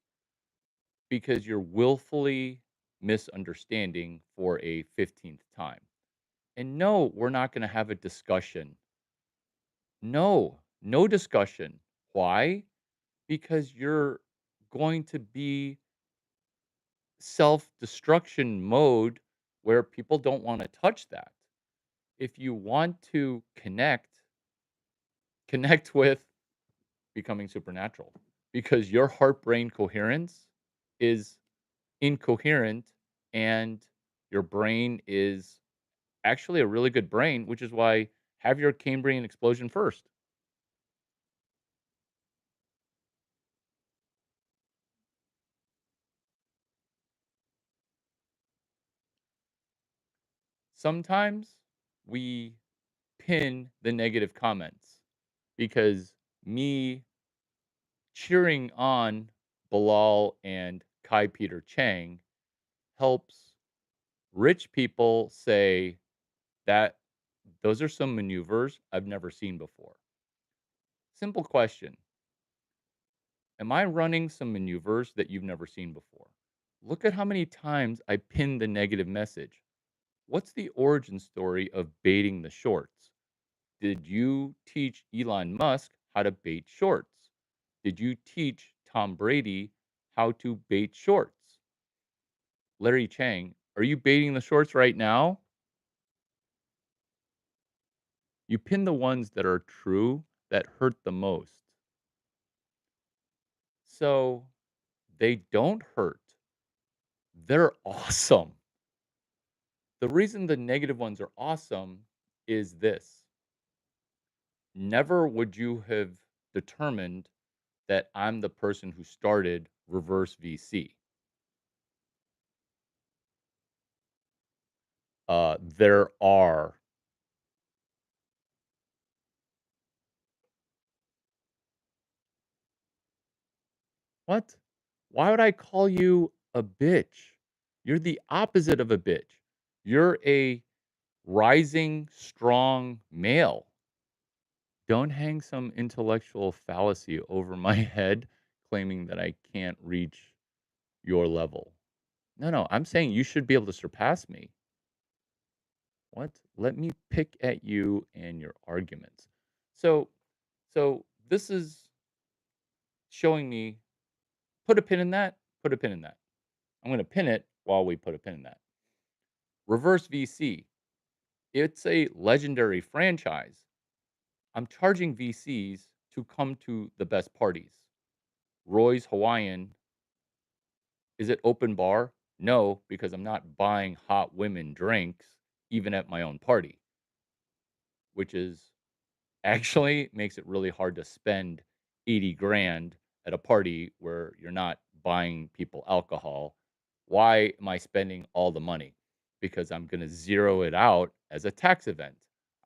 because you're willfully misunderstanding for a 15th time. And no, we're not going to have a discussion. No, no discussion. Why? Because you're going to be self destruction mode where people don't want to touch that. If you want to connect with becoming supernatural because your heart brain coherence is incoherent and your brain is actually a really good brain, which is why have your Cambrian explosion first. Sometimes we pin the negative comments because me cheering on Bilal and Kai Peter Chang helps rich people say that those are some maneuvers I've never seen before. Simple question. Am I running some maneuvers that you've never seen before? Look at how many times I pinned the negative message. What's the origin story of baiting the shorts? Did you teach Elon Musk how to bait shorts? Did you teach Tom Brady how to bait shorts? Larry Chang, are you baiting the shorts right now? You pin the ones that are true that hurt the most. So they don't hurt. They're awesome. The reason the negative ones are awesome is this. Never would you have determined that I'm the person who started reverse VC. There are what? Why would I call you a bitch? You're the opposite of a bitch. You're a rising, strong male. Don't hang some intellectual fallacy over my head claiming that I can't reach your level. No, no, I'm saying you should be able to surpass me. What? Let me pick at you and your arguments. So, so this is showing me put a pin in that, put a pin in that. I'm going to pin it while we put a pin in that. Reverse VC. It's a legendary franchise. I'm charging VCs to come to the best parties. Roy's Hawaiian, is it open bar? No, because I'm not buying hot women drinks even at my own party, which is actually makes it really hard to spend 80 grand at a party where you're not buying people alcohol. Why am I spending all the money? Because I'm going to zero it out as a tax event.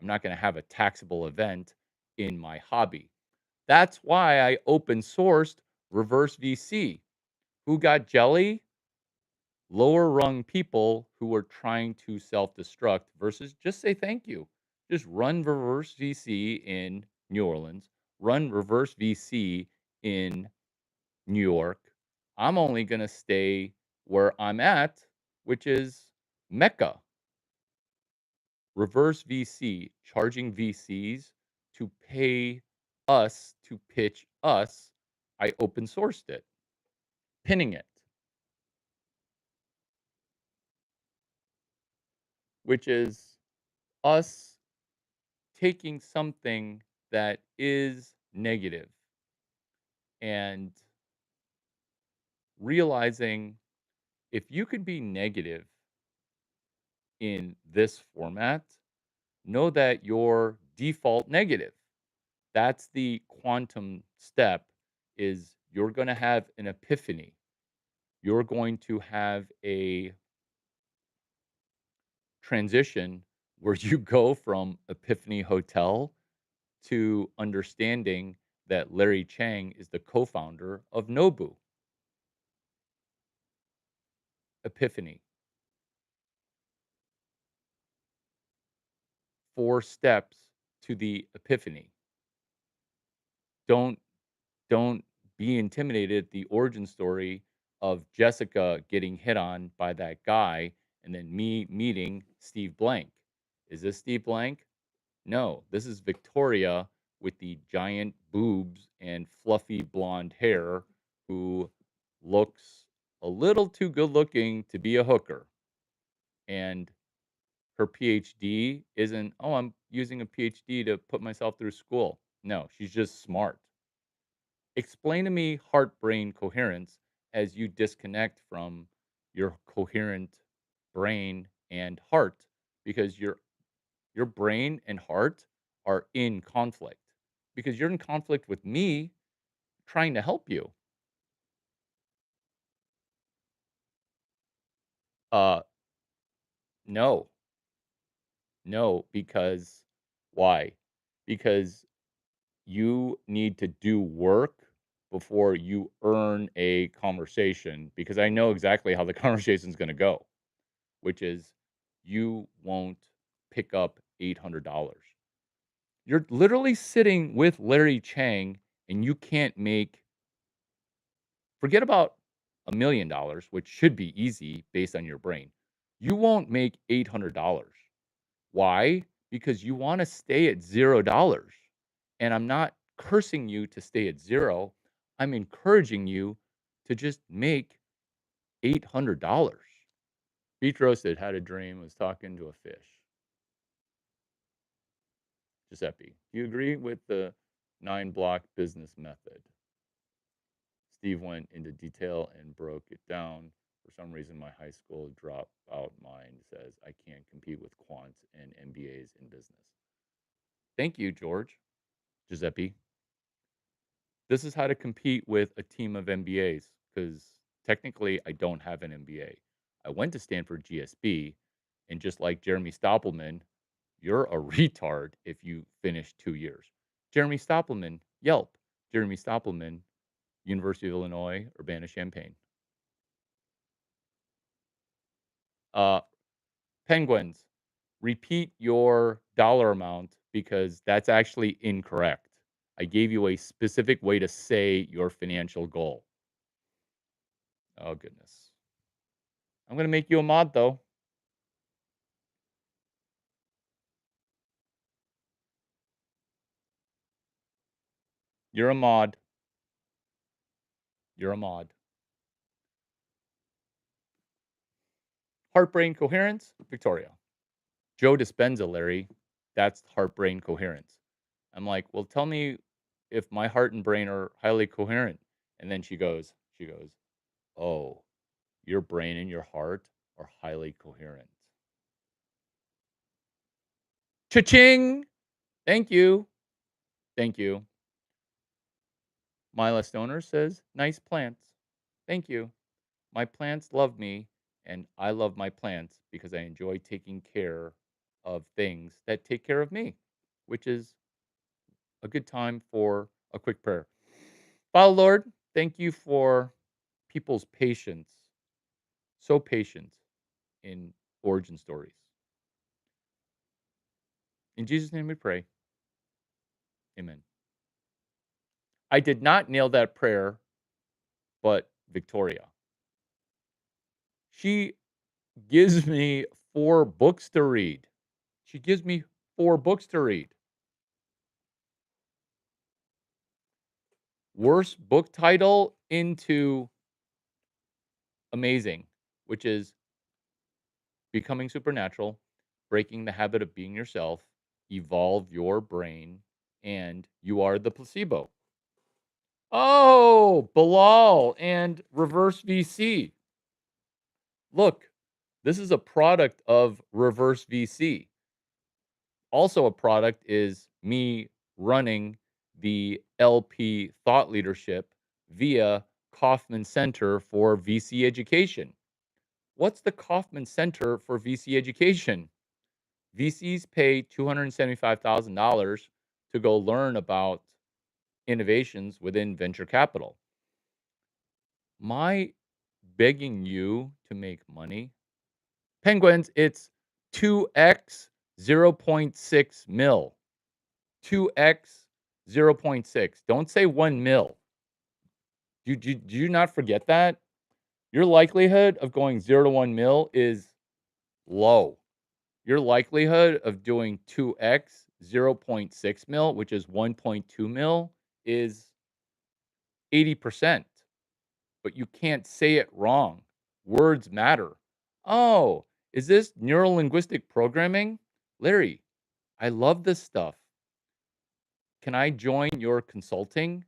I'm not going to have a taxable event in my hobby. That's why I open sourced reverse VC. Who got jelly? Lower rung people who are trying to self destruct versus just say thank you. Just run reverse VC in New Orleans, run reverse VC in New York. I'm only going to stay where I'm at, which is Mecca. reverse VC, charging VCs to pay us to pitch us. I open sourced it, pinning it, which is us taking something that is negative and realizing if you could be negative in this format, know that you're default negative. That's the quantum step is you're going to have an epiphany. You're going to have a transition where you go from Epiphany Hotel to understanding that Larry Chang is the co-founder of Nobu. Epiphany. 4 steps to the epiphany. Don't don't be intimidated at the origin story of Jessica getting hit on by that guy and then me meeting Steve Blank. Is this Steve Blank? No, this is Victoria with the giant boobs and fluffy blonde hair who looks a little too good looking to be a hooker. And her PhD isn't, oh, I'm using a PhD to put myself through school. No, she's just smart. Explain to me heart brain coherence as you disconnect from your coherent brain and heart because your brain and heart are in conflict because you're in conflict with me trying to help you. Uh no. No, because why? Because you need to do work before you earn a conversation because I know exactly how the conversation is going to go, which is you won't pick up $800. You're literally sitting with Larry Chang and you can't make forget about $1,000,000, which should be easy based on your brain. You won't make $800. Why? Because you want to stay at $0. And I'm not cursing you to stay at 0. I'm encouraging you to just make $800. Beach Roasted had a dream, was talking to a fish. Giuseppe, do you agree with the 9 block business method? Steve went into detail and broke it down. For some reason, my high school dropout mind says I can't compete with quants and MBAs in business. Thank you, George. Giuseppe. This is how to compete with a team of MBAs because technically I don't have an MBA. I went to Stanford GSB, and just like Jeremy Stoppelman, you're a retard if you finish 2 years. Jeremy Stoppelman, Yelp. Jeremy Stoppelman, University of Illinois, Urbana-Champaign. Uh, Penguins, repeat your dollar amount because that's actually incorrect. I gave you a specific way to say your financial goal. Oh, goodness. I'm going to make you a mod, though. You're a mod. You're a mod. Heart brain coherence, Victoria. Joe Dispenza, Larry. That's heart brain coherence. I'm like, well, tell me if my heart and brain are highly coherent. And then she goes, oh, your brain and your heart are highly coherent. Cha-ching! Thank you. Thank you. Mila Stoner says, nice plants. Thank you. My plants love me, and I love my plants because I enjoy taking care of things that take care of me, which is a good time for a quick prayer. Father Lord, thank you for people's patience, so patient in origin stories. In Jesus' name we pray. Amen. I did not nail that prayer, but Victoria. She gives me 4 books to read. She gives me 4 books to read. Worst book title into amazing, which is Becoming Supernatural, Breaking the Habit of Being Yourself, Evolve Your Brain, and You Are the Placebo. Oh, Bilal and Reverse VC. Look, this is a product of Reverse VC. Also, a product is me running the LP Thought Leadership via Kauffman Center for VC Education. What's the Kauffman Center for VC Education? VCs pay $275,000 to go learn about innovations within venture capital. My begging you to make money, Penguins, it's 2x 0.6 mil. 2x 0.6. Don't say 1 mil. Do you not forget that? Your likelihood of going 0 to 1 mil is low. Your likelihood of doing 2x 0.6 mil, which is 1.2 mil, is 80%. But you can't say it wrong. Words matter. Oh, is this neuro linguistic programming? Larry, I love this stuff. Can I join your consulting?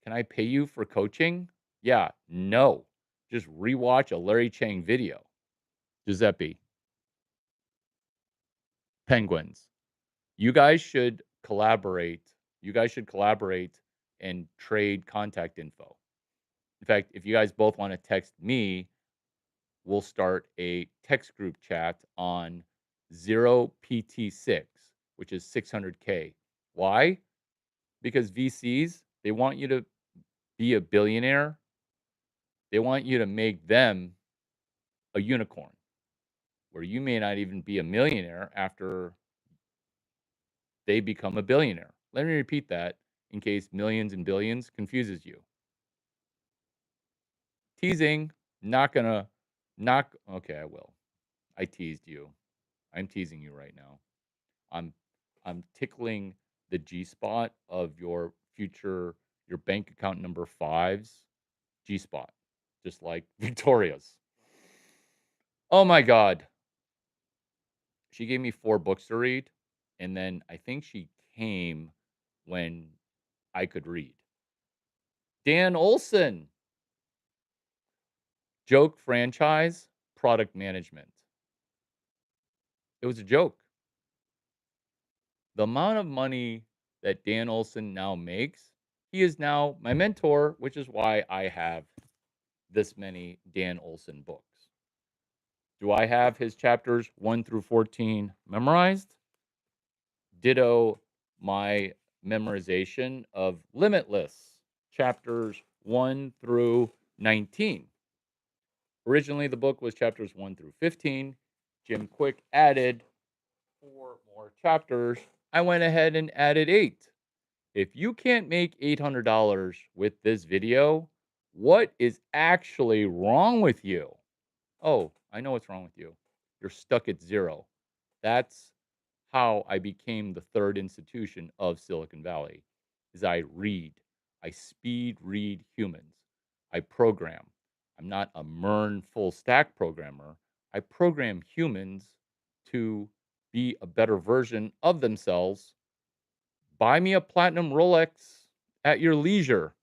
Can I pay you for coaching? Yeah, no. Just rewatch a Larry Chang video. Giuseppe, Penguins. You guys should collaborate. You guys should collaborate and trade contact info. In fact, if you guys both want to text me, we'll start a text group chat on 0PT6, which is 600K. Why? Because VCs, they want you to be a billionaire. They want you to make them a unicorn, where you may not even be a millionaire after they become a billionaire. Let me repeat that in case millions and billions confuses you. Teasing, not gonna, not, okay, I will. I teased you. I'm teasing you right now. I'm I'm tickling the G spot of your future, your bank account number five's G spot, just like Victoria's. Oh my God. She gave me 4 books to read, and then I think she came when I could read. Dan Olson, joke franchise, product management. It was a joke. The amount of money that Dan Olson now makes, he is now my mentor, which is why I have this many Dan Olson books. Do I have his chapters 1 through 14 memorized? Ditto my memorization of Limitless, chapters 1 through 19. Originally, the book was chapters 1 through 15. Jim Quick added 4 more chapters. I went ahead and added 8. If you can't make $800 with this video, what is actually wrong with you? Oh, I know what's wrong with you. You're stuck at 0. That's how I became the third institution of Silicon Valley. Is I read. I speed read humans. I program. I'm not a MERN full stack programmer. I program humans to be a better version of themselves. Buy me a platinum Rolex at your leisure.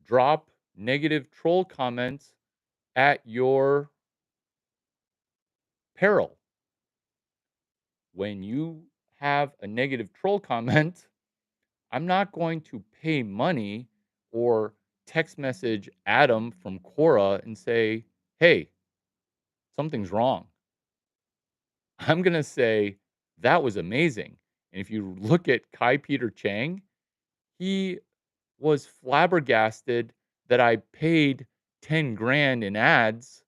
Drop negative troll comments at your peril. When you have a negative troll comment, I'm not going to pay money or text message Adam from Quora and say, hey, something's wrong. I'm going to say, that was amazing. And if you look at Kai Peter Chang, he was flabbergasted that I paid 10 grand in ads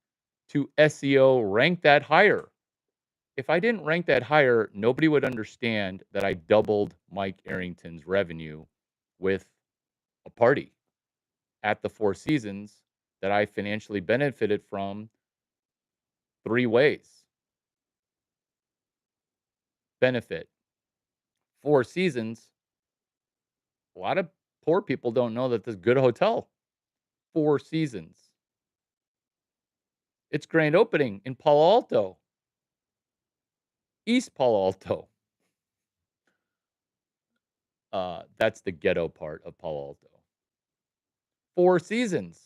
to SEO rank that higher. If I didn't rank that higher, nobody would understand that I doubled Mike Arrington's revenue with a party at the Four Seasons that I financially benefited from 3 ways. benefit. Four Seasons, a lot of poor people don't know that this good hotel. Four Seasons. Its grand opening in Palo Alto, East Palo Alto. That's the ghetto part of Palo Alto. Four Seasons,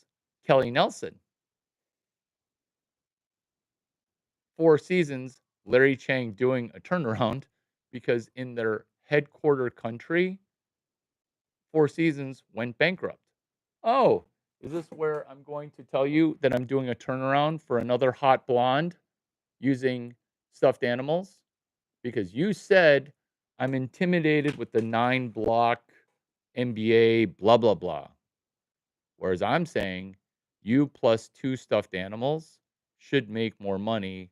Kelly Nelson. Four Seasons, Larry Chang doing a turnaround because in their headquarter country, Four Seasons went bankrupt. Oh, is this where I'm going to tell you that I'm doing a turnaround for another hot blonde using stuffed animals? Because you said I'm intimidated with the 9 block MBA, blah, blah, blah. Whereas I'm saying you plus two stuffed animals should make more money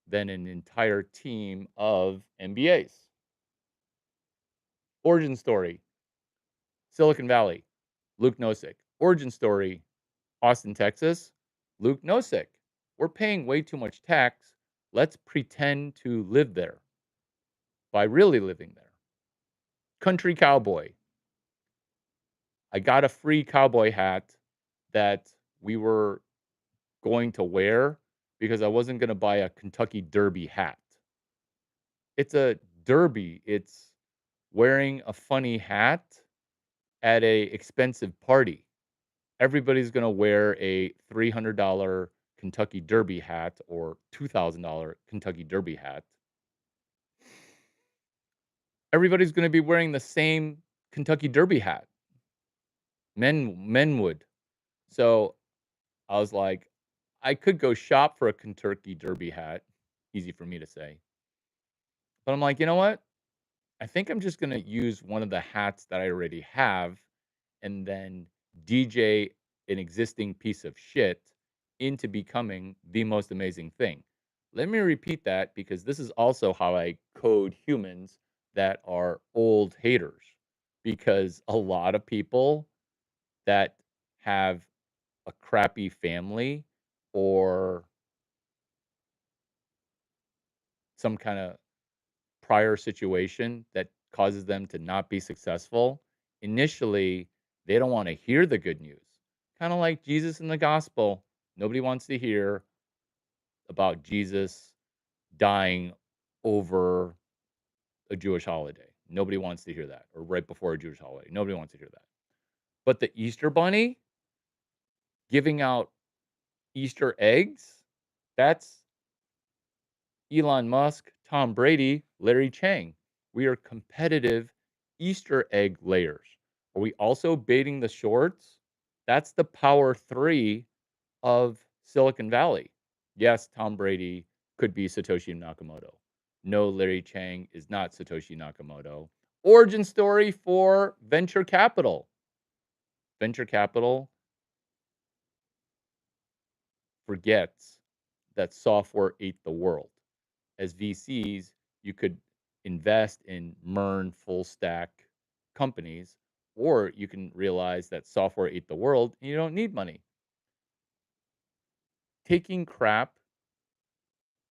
than an entire team of MBAs. Origin story Silicon Valley, Luke Nosek. Origin story Austin, Texas, Luke Nosek. We're paying way too much tax. Let's pretend to live there by really living there. Country cowboy. I got a free cowboy hat that we were going to wear because I wasn't going to buy a Kentucky Derby hat. It's a derby. It's wearing a funny hat at a expensive party. Everybody's going to wear a $300 Kentucky Derby hat or $2,000 Kentucky Derby hat. Everybody's going to be wearing the same Kentucky Derby hat. Men would. So I was like, I could go shop for a Kentucky Derby hat. Easy for me to say. But I'm like, you know what? I think I'm just going to use one of the hats that I already have and then DJ an existing piece of shit into becoming the most amazing thing. Let me repeat that because this is also how I code humans that are old haters. Because a lot of people that have a crappy family or some kind of prior situation that causes them to not be successful, initially, they don't want to hear the good news. Kind of like Jesus in the gospel. Nobody wants to hear about Jesus dying over a Jewish holiday. Nobody wants to hear that, or right before a Jewish holiday. Nobody wants to hear that. But the Easter bunny giving out Easter eggs, that's Elon Musk, Tom Brady, Larry Chang. We are competitive Easter egg layers. Are we also baiting the shorts? That's the power three of Silicon Valley. Yes, Tom Brady could be Satoshi Nakamoto. No, Larry Chang is not Satoshi Nakamoto. Origin story for venture capital. Venture capital forgets that software ate the world. As VCs, you could invest in MERN full stack companies, or you can realize that software ate the world and you don't need money. Taking crap,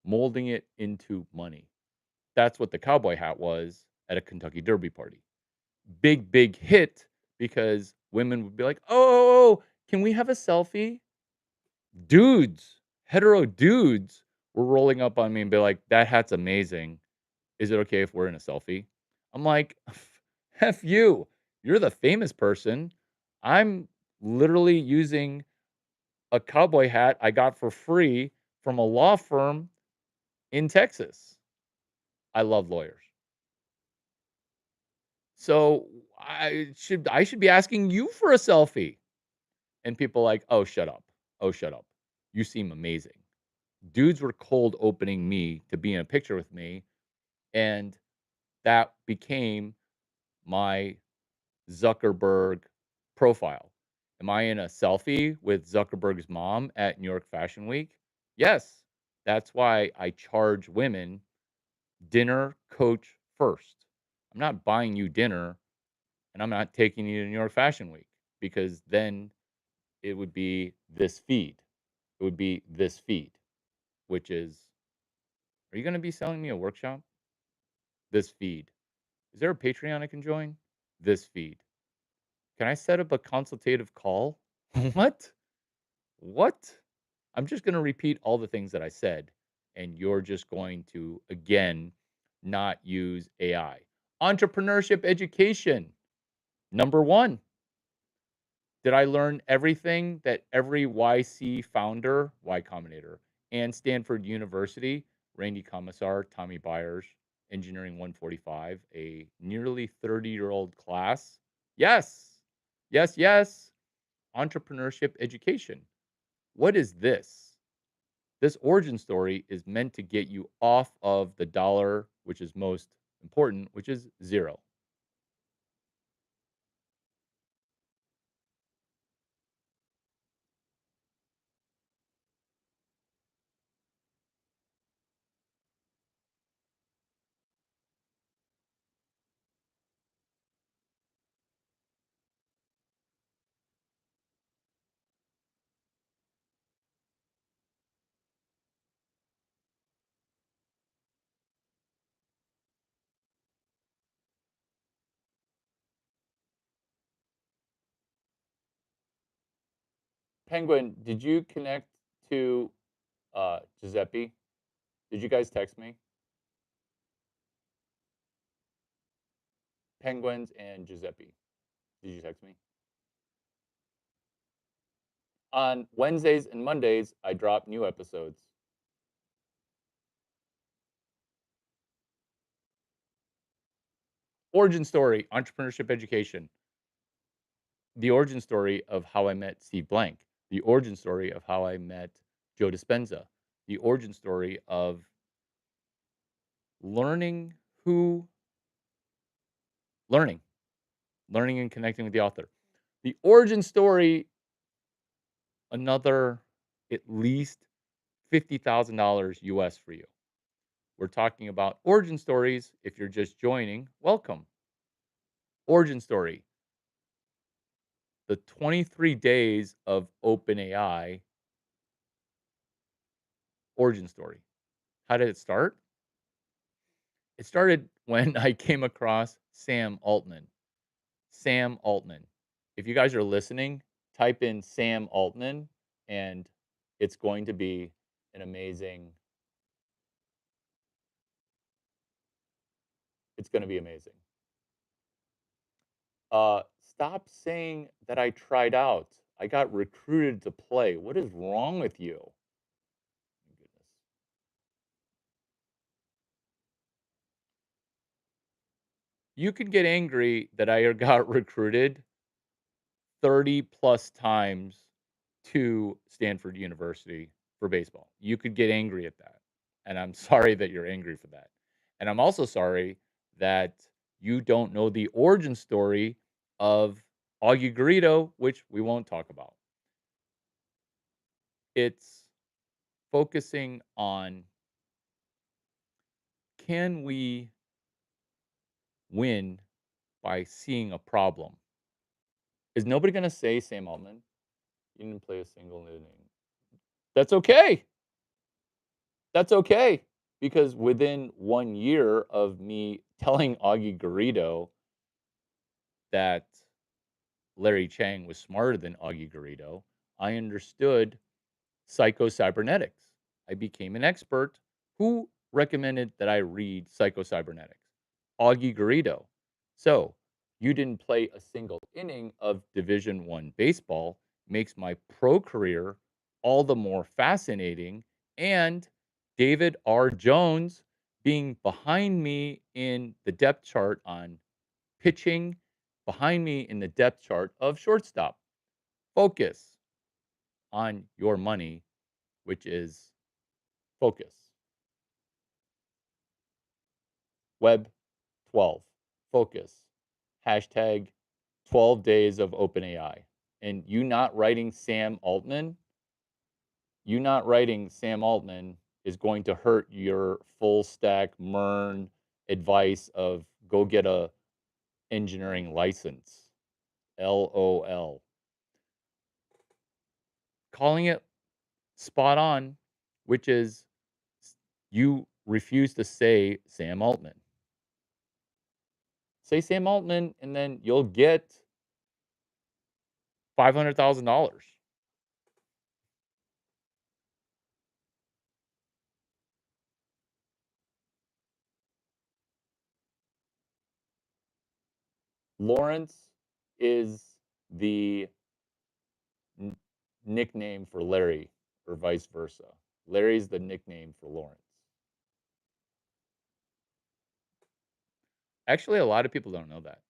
molding it into money. That's what the cowboy hat was at a Kentucky Derby party. Big, big hit because women would be like, oh, can we have a selfie? Dudes, hetero dudes were rolling up on me and be like, that hat's amazing. Is it okay if we're in a selfie? I'm like, F you. You're the famous person. I'm literally using a cowboy hat I got for free from a law firm in Texas. I love lawyers. So I should be asking you for a selfie. And people like, "Oh, shut up. Oh, shut up. You seem amazing." Dudes were cold opening me to be in a picture with me, and that became my Zuckerberg profile. Am I in a selfie with Zuckerberg's mom at New York Fashion Week? Yes. That's why I charge women dinner coach first. I'm not buying you dinner and I'm not taking you to New York Fashion Week because then it would be this feed. It would be this feed, which is, are you going to be selling me a workshop? This feed. Is there a Patreon I can join? This feed. Can I set up a consultative call? What? What? I'm just going to repeat all the things that I said, and you're just going to, again, not use AI. Entrepreneurship education. Number one, did I learn everything that every YC founder, Y Combinator, and Stanford University, Randy Commissar, Tommy Byers, Engineering 145, a nearly 30-year-old class? Yes. Yes, yes. Entrepreneurship education. What is this? This origin story is meant to get you off of the dollar, which is most important, which is zero. Penguin, did you connect to Giuseppe? Did you guys text me? Penguins and Giuseppe. Did you text me? On Wednesdays and Mondays, I drop new episodes. Origin story, entrepreneurship education. The origin story of how I met Steve Blank. The origin story of how I met Joe Dispenza. The origin story of learning who, learning, learning and connecting with the author. The origin story, another at least $50,000 US for you. We're talking about origin stories. If you're just joining, welcome. Origin story, the 23 days of OpenAI origin story. How did it start? It started when I came across Sam Altman. Sam Altman. If you guys are listening, type in Sam Altman and it's going to be an amazing, it's going to be amazing. Stop saying that I tried out. I got recruited to play. What is wrong with you? My goodness. You could get angry that I got recruited 30 plus times to Stanford University for baseball. You could get angry at that. And I'm sorry that you're angry for that. And I'm also sorry that you don't know the origin story of Augie Garrido, which we won't talk about. It's focusing on, can we win by seeing a problem? Is nobody going to say Sam Altman? You didn't play a single inning. That's okay. That's okay, because within 1 year of me telling Augie Garrido that Larry Chang was smarter than Augie Garrido, I understood psychocybernetics. I became an expert. Who recommended that I read psychocybernetics? Augie Garrido. So, you didn't play a single inning of Division 1 baseball makes my pro career all the more fascinating, and David R. Jones being behind me in the depth chart on pitching, behind me in the depth chart of shortstop. Focus on your money, which is focus. Web 12. Focus. Hashtag 12 days of OpenAI. And you not writing Sam Altman is going to hurt your full stack MERN advice of go get a engineering license. LOL. Calling it spot on, which is you refuse to say Sam Altman. Say Sam Altman, and then you'll get $500,000. Lawrence is the n- nickname for Larry, or vice versa. Larry's the nickname for Lawrence. Actually, a lot of people don't know that.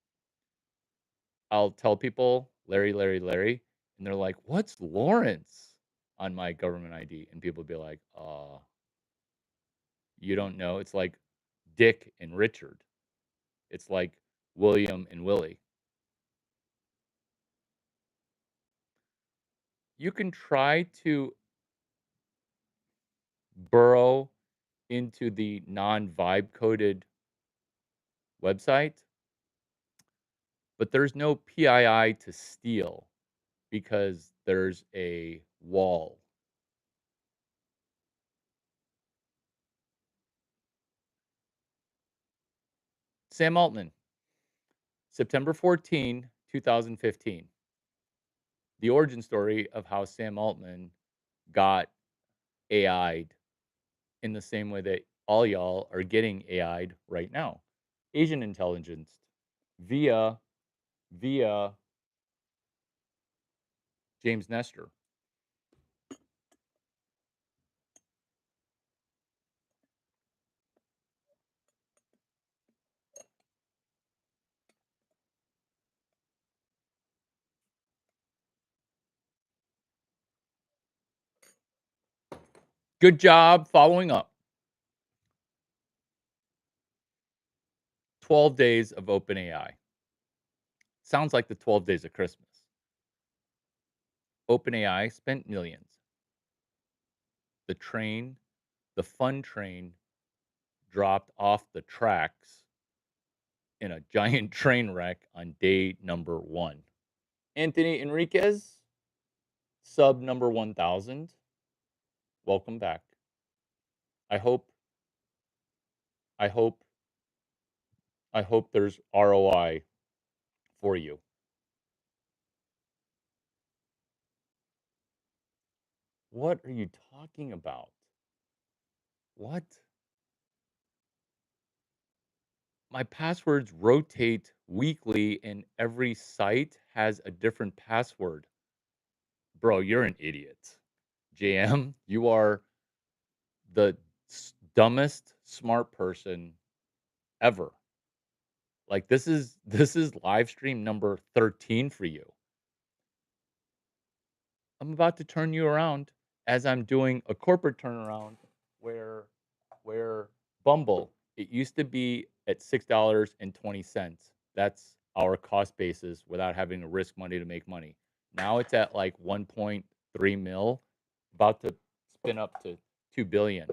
I'll tell people Larry, Larry, Larry, and they're like, "What's Lawrence?" on my government ID, and people be like, you don't know? It's like Dick and Richard. It's like William and Willie. You can try to burrow into the non-vibe coded website, but there's no PII to steal because there's a wall. Sam Altman, September 14, 2015. The origin story of how Sam Altman got AI'd in the same way that all y'all are getting AI'd right now. Asian intelligence via via James Nestor. Good job following up. 12 days of OpenAI. Sounds like the 12 days of Christmas. OpenAI spent millions. The train, the fun train, dropped off the tracks in a giant train wreck on day number 1. Anthony Enriquez, sub number 1000. Welcome back. I hope I hope I hope there's ROI for you. What are you talking about? What? My passwords rotate weekly and every site has a different password. Bro, you're an idiot. JM, you are the dumbest smart person ever. Like this is live stream number 13 for you. I'm about to turn you around as I'm doing a corporate turnaround where where Bumble, it used to be at $6.20. That's our cost basis without having to risk money to make money. Now it's at like 1.3 mil, about to spin up to 2 billion.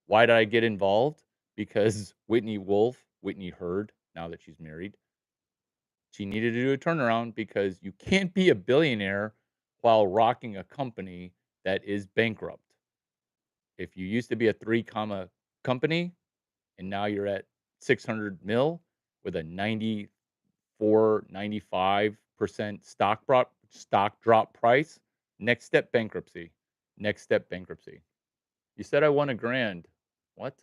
Why did I get involved? Because Whitney Heard, now that she's married, she needed to do a turnaround because you can't be a billionaire while rocking a company that is bankrupt. If you used to be a 3 comma company and now you're at 600 mil with a 95% stock drop price, next step bankruptcy. Next step bankruptcy. You said I won a grand. What?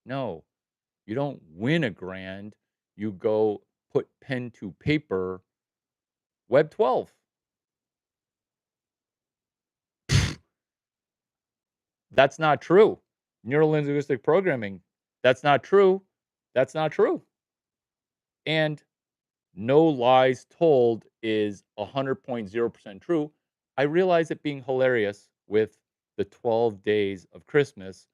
No, you don't win a grand. You go put pen to paper. Web 12. That's not true. Neurolinguistic programming. That's not true. That's not true. And no lies told is 100.0% true. I realize it being hilarious with the 12 days of Christmas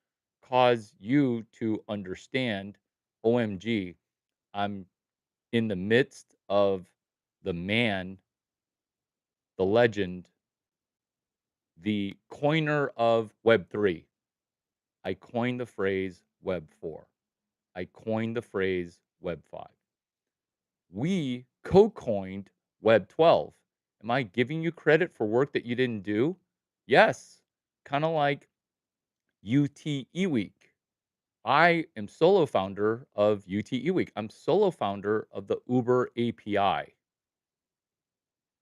cause you to understand, OMG, I'm in the midst of the man, the legend, the coiner of Web 3. I coined the phrase Web 4. I coined the phrase Web 5. We co-coined Web 12. Am I giving you credit for work that you didn't do? Yes. Kind of like UTE week. I am solo founder of UTE Week. I'm solo founder of the Uber API.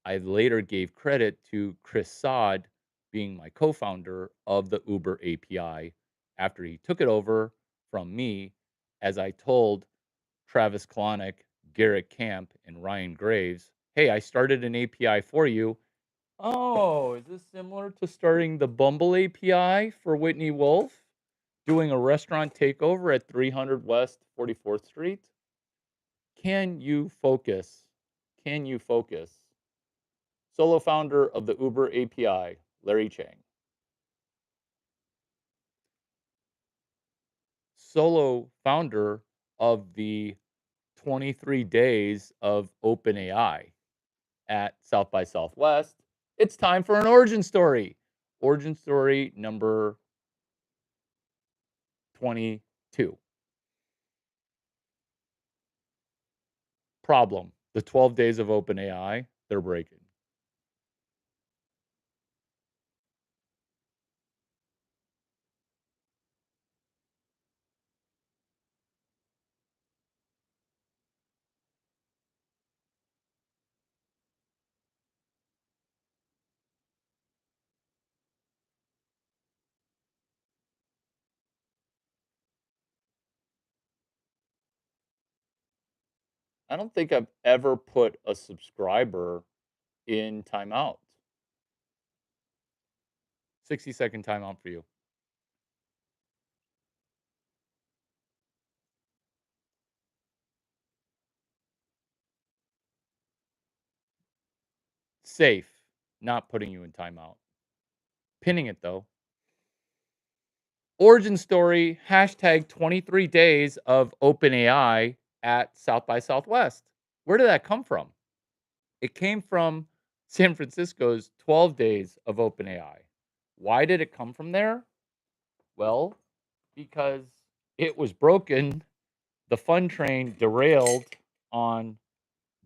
I later gave credit to Chris Saad being my co-founder of the Uber API after he took it over from me, as I told Travis Kalanick, Garrett Camp, and Ryan Graves, "Hey, I started an API for you." "Oh, is this similar to starting the Bumble API for Whitney Wolf? Doing a restaurant takeover at 300 West 44th Street?" Can you focus? Can you focus? Solo founder of the Uber API, Larry Chang. Solo founder of the 23 days of OpenAI at South by Southwest. It's time for an origin story. Origin story number 22. Problem: the 12 days of OpenAI, they're breaking. I don't think I've ever put a subscriber in timeout. 60-second timeout for you. Safe, not putting you in timeout. Pinning it though. Origin story, hashtag 23 days of OpenAI at South by Southwest. Where did that come from? It came from San Francisco's 12 days of OpenAI. Why did it come from there? Well, because it was broken. The fun train derailed on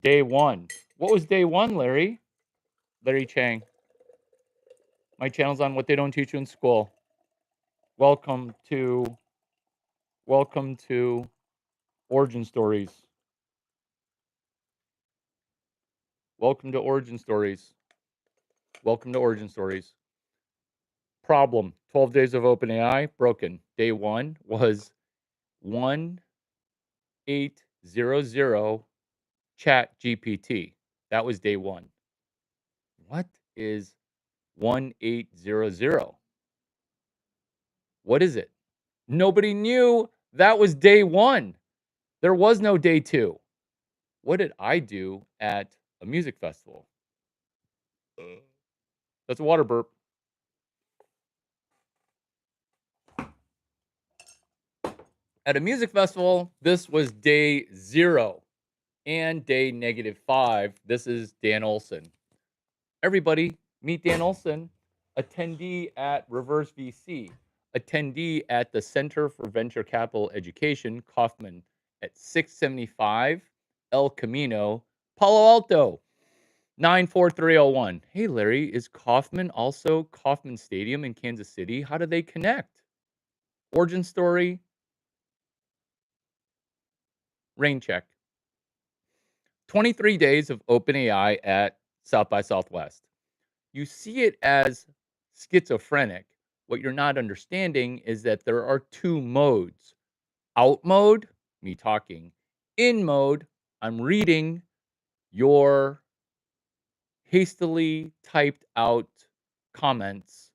day one. What was day one, Larry? Larry Chang. My channel's on What They Don't Teach You in School. Welcome to Origin Stories. Welcome to Origin Stories. Welcome to Origin Stories. Problem: 12 days of OpenAI broken. Day one was 1800 Chat GPT. That was day one. What is 1800? What is it? Nobody knew. That was day one. There was no day two. What did I do at a music festival? That's a water burp. At a music festival, this was day zero and day -5. This is Dan Olson. Everybody, meet Dan Olson, attendee at Reverse VC, attendee at the Center for Venture Capital Education, Kaufman, at 675 El Camino, Palo Alto, 94301. Hey, Larry, is Kaufman also Kaufman Stadium in Kansas City? How do they connect? Origin story, rain check. 23 days of OpenAI at South by Southwest. You see it as schizophrenic. What you're not understanding is that there are two modes: out mode, me talking; in mode, I'm reading your hastily typed out comments,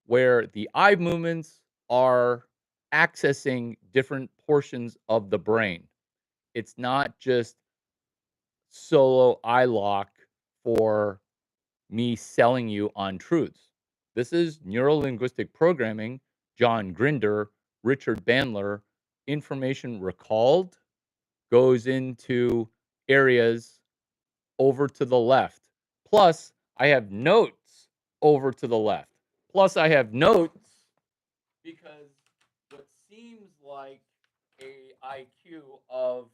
where the eye movements are accessing different portions of the brain. It's not just solo eye lock for me selling you on truths. This is neurolinguistic programming, John Grinder, Richard Bandler. Information recalled goes into areas over to the left. Plus, I have notes over to the left. Plus, I have notes because what seems like a IQ of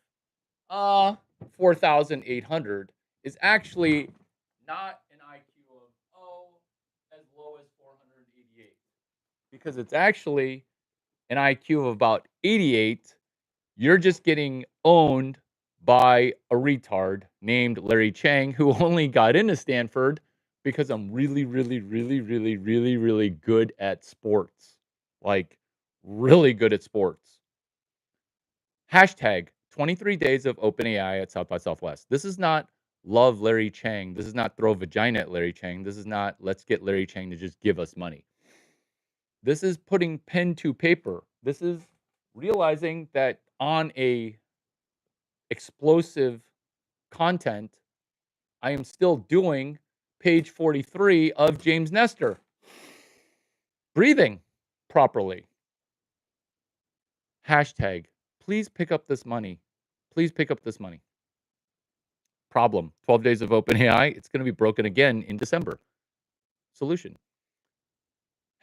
4,800 is actually not an IQ of as low as 488, because it's actually an IQ of about 88, you're just getting owned by a retard named Larry Chang, who only got into Stanford because I'm really, really, really, really, really, really good at sports. Like, really good at sports. Hashtag 23 days of OpenAI at South by Southwest. This is not love Larry Chang. This is not throw vagina at Larry Chang. This is not let's get Larry Chang to just give us money. This is putting pen to paper. This is realizing that on a explosive content, I am still doing page 43 of James Nestor. Breathing properly. Hashtag, please pick up this money. Please pick up this money. Problem, 12 days of OpenAI. It's going to be broken again in December. Solution.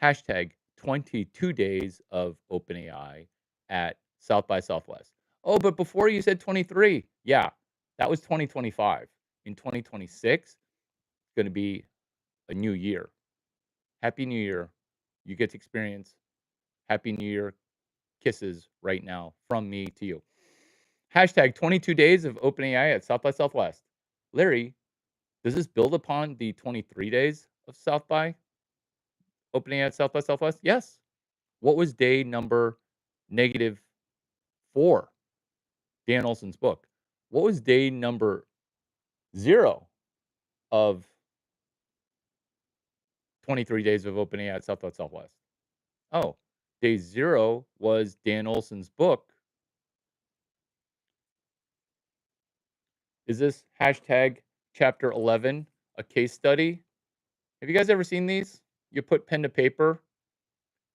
Hashtag 22 days of OpenAI at South by Southwest. Oh, but before you said 23. Yeah, that was 2025. In 2026, it's going to be a new year. Happy New Year. You get to experience Happy New Year kisses right now from me to you. Hashtag 22 days of OpenAI at South by Southwest. Larry, does this build upon the 23 days of South by OpenAI at South by Southwest? Yes. What was day number -4? Dan Olson's book. What was day number 0 of 23 days of OpenAI at South by Southwest? Oh, day 0 was Dan Olson's book. Is this hashtag chapter 11 a case study? Have you guys ever seen these? You put pen to paper.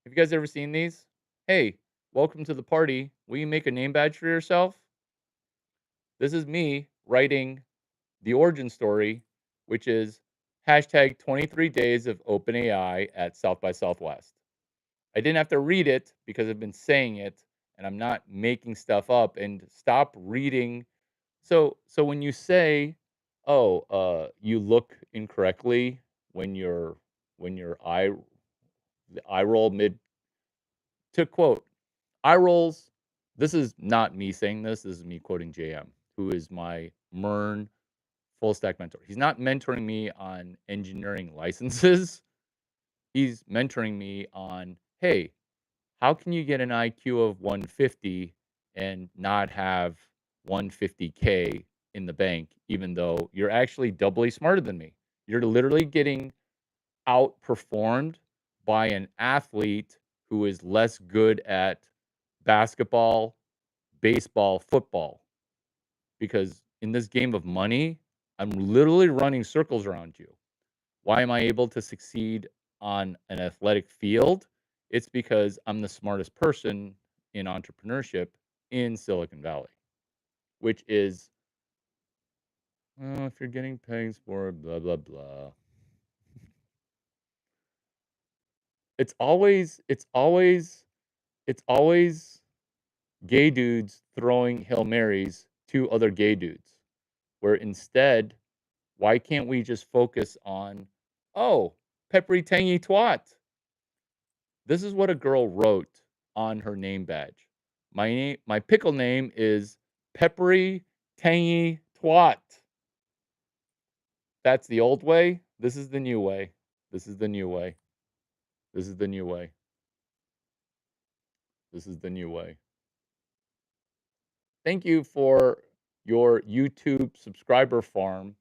Have you guys ever seen these? Hey, welcome to the party. Will you make a name badge for yourself? This is me writing the origin story, which is hashtag 23 days of OpenAI at South by Southwest. I didn't have to read it because I've been saying it and I'm not making stuff up, and stop reading. So when you say, "Oh, you look incorrectly when your eye roll mid," to quote, eye rolls. This is not me saying this. This is me quoting JM, who is my MERN full stack mentor. He's not mentoring me on engineering licenses. He's mentoring me on, hey, how can you get an IQ of 150 and not have 150K in the bank, even though you're actually doubly smarter than me? You're literally getting outperformed by an athlete who is less good at basketball, baseball, football. Because in this game of money, I'm literally running circles around you. Why am I able to succeed on an athletic field? It's because I'm the smartest person in entrepreneurship in Silicon Valley, which is, oh, if you're getting pegs for blah, blah, blah. It's always gay dudes throwing Hail Marys to other gay dudes, where instead, why can't we just focus on, oh, peppery tangy twat? This is what a girl wrote on her name badge. My pickle name is peppery tangy twat. That's the old way. This is the new way. This is the new way. This is the new way. This is the new way. Thank you for your YouTube subscriber farm.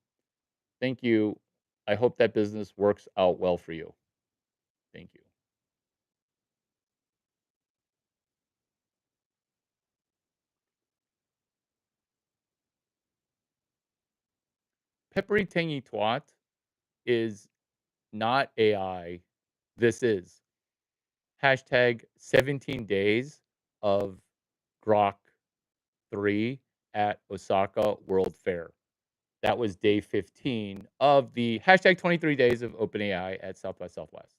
Thank you. I hope that business works out well for you. Thank you. Peppery tangy twat is not AI. This is hashtag 17 days of Grok 3 at Osaka World Fair. That was day 15 of the hashtag 23 days of OpenAI at South by Southwest.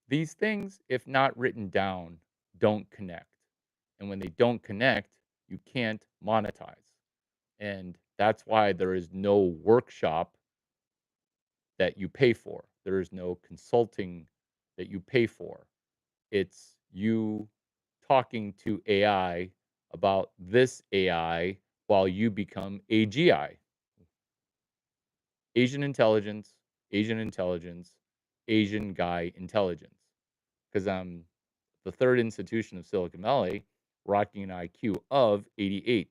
These things, if not written down, don't connect. And when they don't connect, you can't monetize. And that's why there is no workshop that you pay for. There is no consulting that you pay for. It's you talking to AI about this AI while you become AGI. Asian intelligence, Asian intelligence, Asian guy intelligence. Because I'm the third institution of Silicon Valley, rocking an IQ of 88.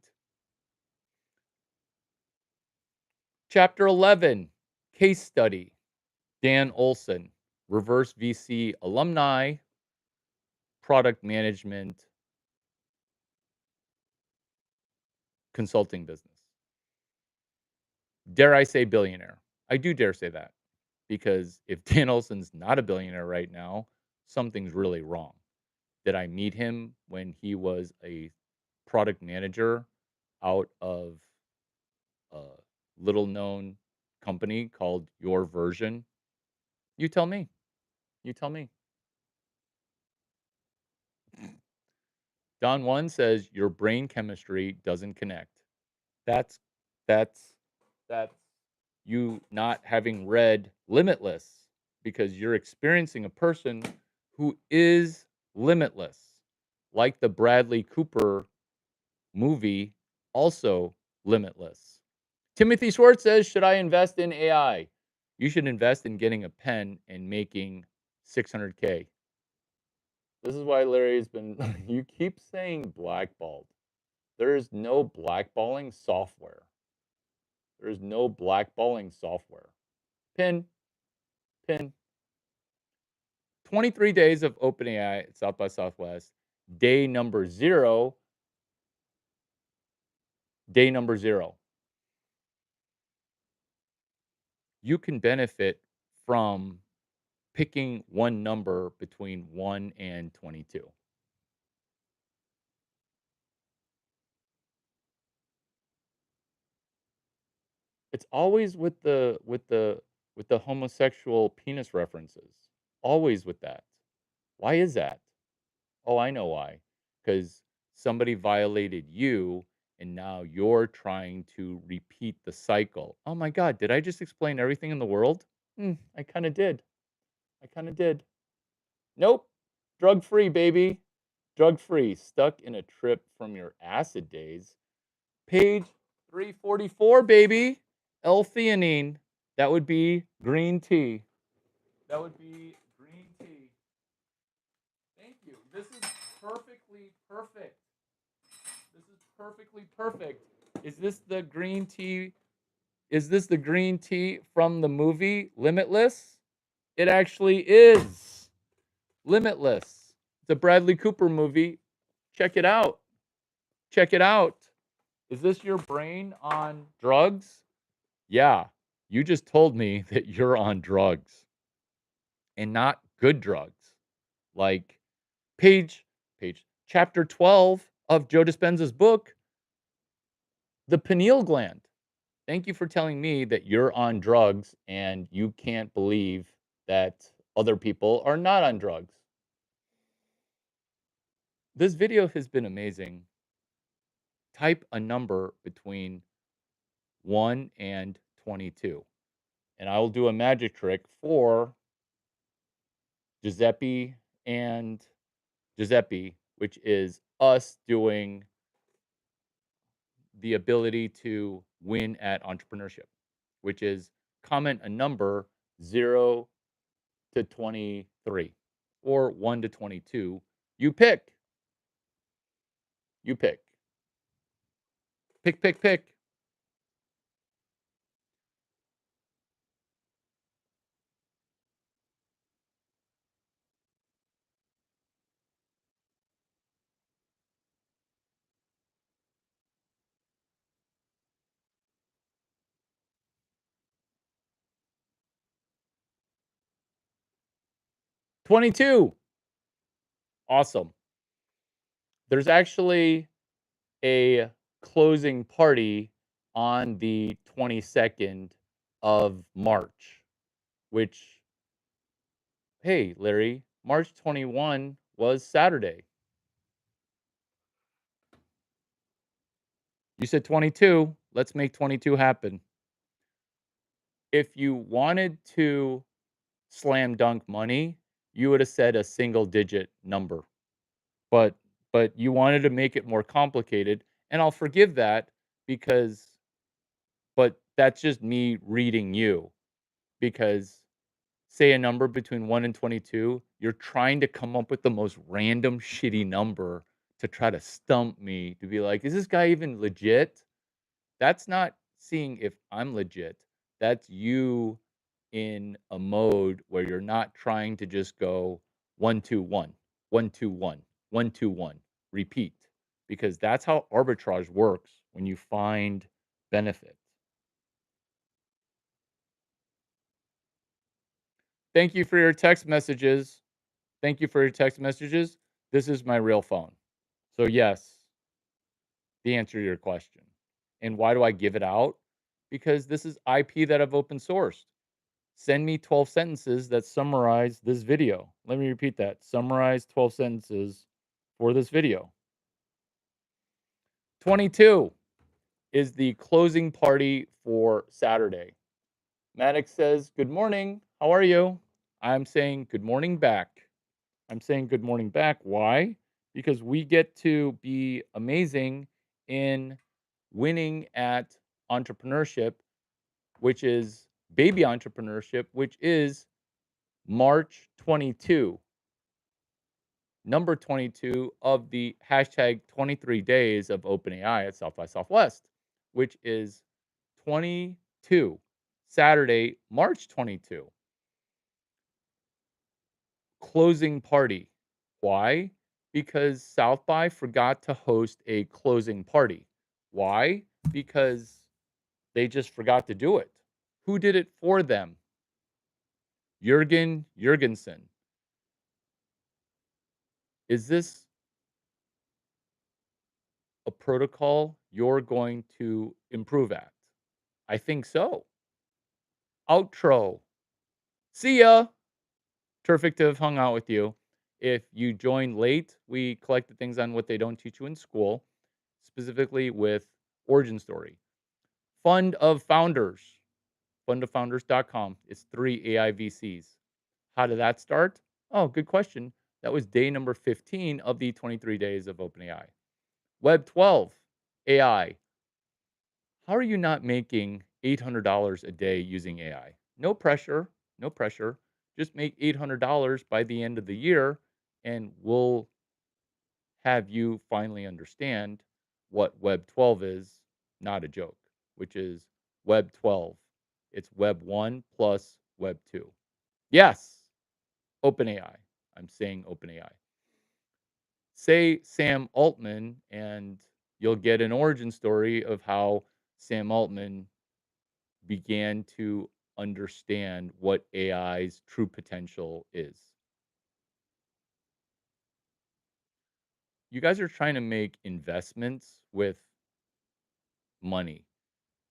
Chapter 11, case study. Dan Olson, reverse VC alumni, product management consulting business. Dare I say billionaire? I do dare say that because if Dan Olson's not a billionaire right now, something's really wrong. Did I meet him when he was a product manager out of a little known company called Your Version? You tell me. You tell me. Don One says your brain chemistry doesn't connect. That's that's that's you not having read Limitless because you're experiencing a person who is limitless. Like the Bradley Cooper movie, also limitless. Timothy Schwartz says, should I invest in AI? You should invest in getting a pen and making 600K. This is why Larry's been, you keep saying blackballed. There is no blackballing software. There is no blackballing software. Pin, pin. 23 days of OpenAI at South by Southwest. Day number zero. Day number zero. You can benefit from picking one number between 1 and 22. It's always with the homosexual penis references. Always with that. Why is that? Oh, I know why. Because somebody violated you and now you're trying to repeat the cycle. Oh my god, did I just explain everything in the world? I kind of did. I kind of did. Nope. Drug free, baby. Drug free. Stuck in a trip from your acid days. Page 344, baby. L-theanine. That would be green tea. That would be green tea. Thank you. This is perfectly perfect. This is perfectly perfect. Is this the green tea? Is this the green tea from the movie Limitless? It actually is. Limitless. It's a Bradley Cooper movie. Check it out. Check it out. Is this your brain on drugs? Yeah. You just told me that you're on drugs and not good drugs. Like chapter 12 of Joe Dispenza's book, The Pineal Gland. Thank you for telling me that you're on drugs and you can't believe that other people are not on drugs. This video has been amazing. Type a number between 1 and 22, and I will do a magic trick for Giuseppe and Giuseppe, which is us doing the ability to win at entrepreneurship, which is comment a number 0 to 23 or 1 to 22. You pick. You pick. Pick, pick, pick. 22. Awesome. There's actually a closing party on the 22nd of March, which, hey, Larry, March 21 was Saturday. You said 22. Let's make 22 happen. If you wanted to slam dunk money, you would have said a single digit number. But but you wanted to make it more complicated, and I'll forgive that because but that's just me reading you because say a number between 1 and 22, you're trying to come up with the most random shitty number to try to stump me to be like, "Is this guy even legit?" That's not seeing if I'm legit. That's you in a mode where you're not trying to just go 1, 2, 1, 1, 2, 1, 1, 2, 1, repeat, because that's how arbitrage works when you find benefit. Thank you for your text messages. Thank you for your text messages. This is my real phone. So, yes, the answer to your question. And why do I give it out? Because this is IP that I've open sourced. Send me 12 sentences that summarize this video. Let me repeat that. Summarize 12 sentences for this video. 22 is the closing party for Saturday. Maddox says, "Good morning. How are you?" I'm saying, "Good morning back." I'm saying good morning back. Why? Because we get to be amazing in winning at entrepreneurship, which is baby entrepreneurship, which is March 22, number 22 of the hashtag 23 days of OpenAI at South by Southwest, which is 22, Saturday, March 22, closing party. Why? Because South by forgot to host a closing party. Why? Because they just forgot to do it. Who did it for them? Jurgen Jurgensen. Is this a protocol you're going to improve at? I think so. Outro. See ya. Terrific to have hung out with you. If you joined late, we collected things on what they don't teach you in school, specifically with Origin Story. Fund of Founders, fundoffounders.com. It's 3 AI VCs. How did that start? Oh, good question. That was day number 15 of the 23 days of OpenAI. Web 12 AI. How are you not making $800 a day using AI? No pressure, no pressure. Just make $800 by the end of the year, and we'll have you finally understand what Web 12 is, not a joke, which is Web 12. It's Web 1 plus Web 2. Yes, OpenAI. I'm saying OpenAI. Say Sam Altman, and you'll get an origin story of how Sam Altman began to understand what AI's true potential is. You guys are trying to make investments with money.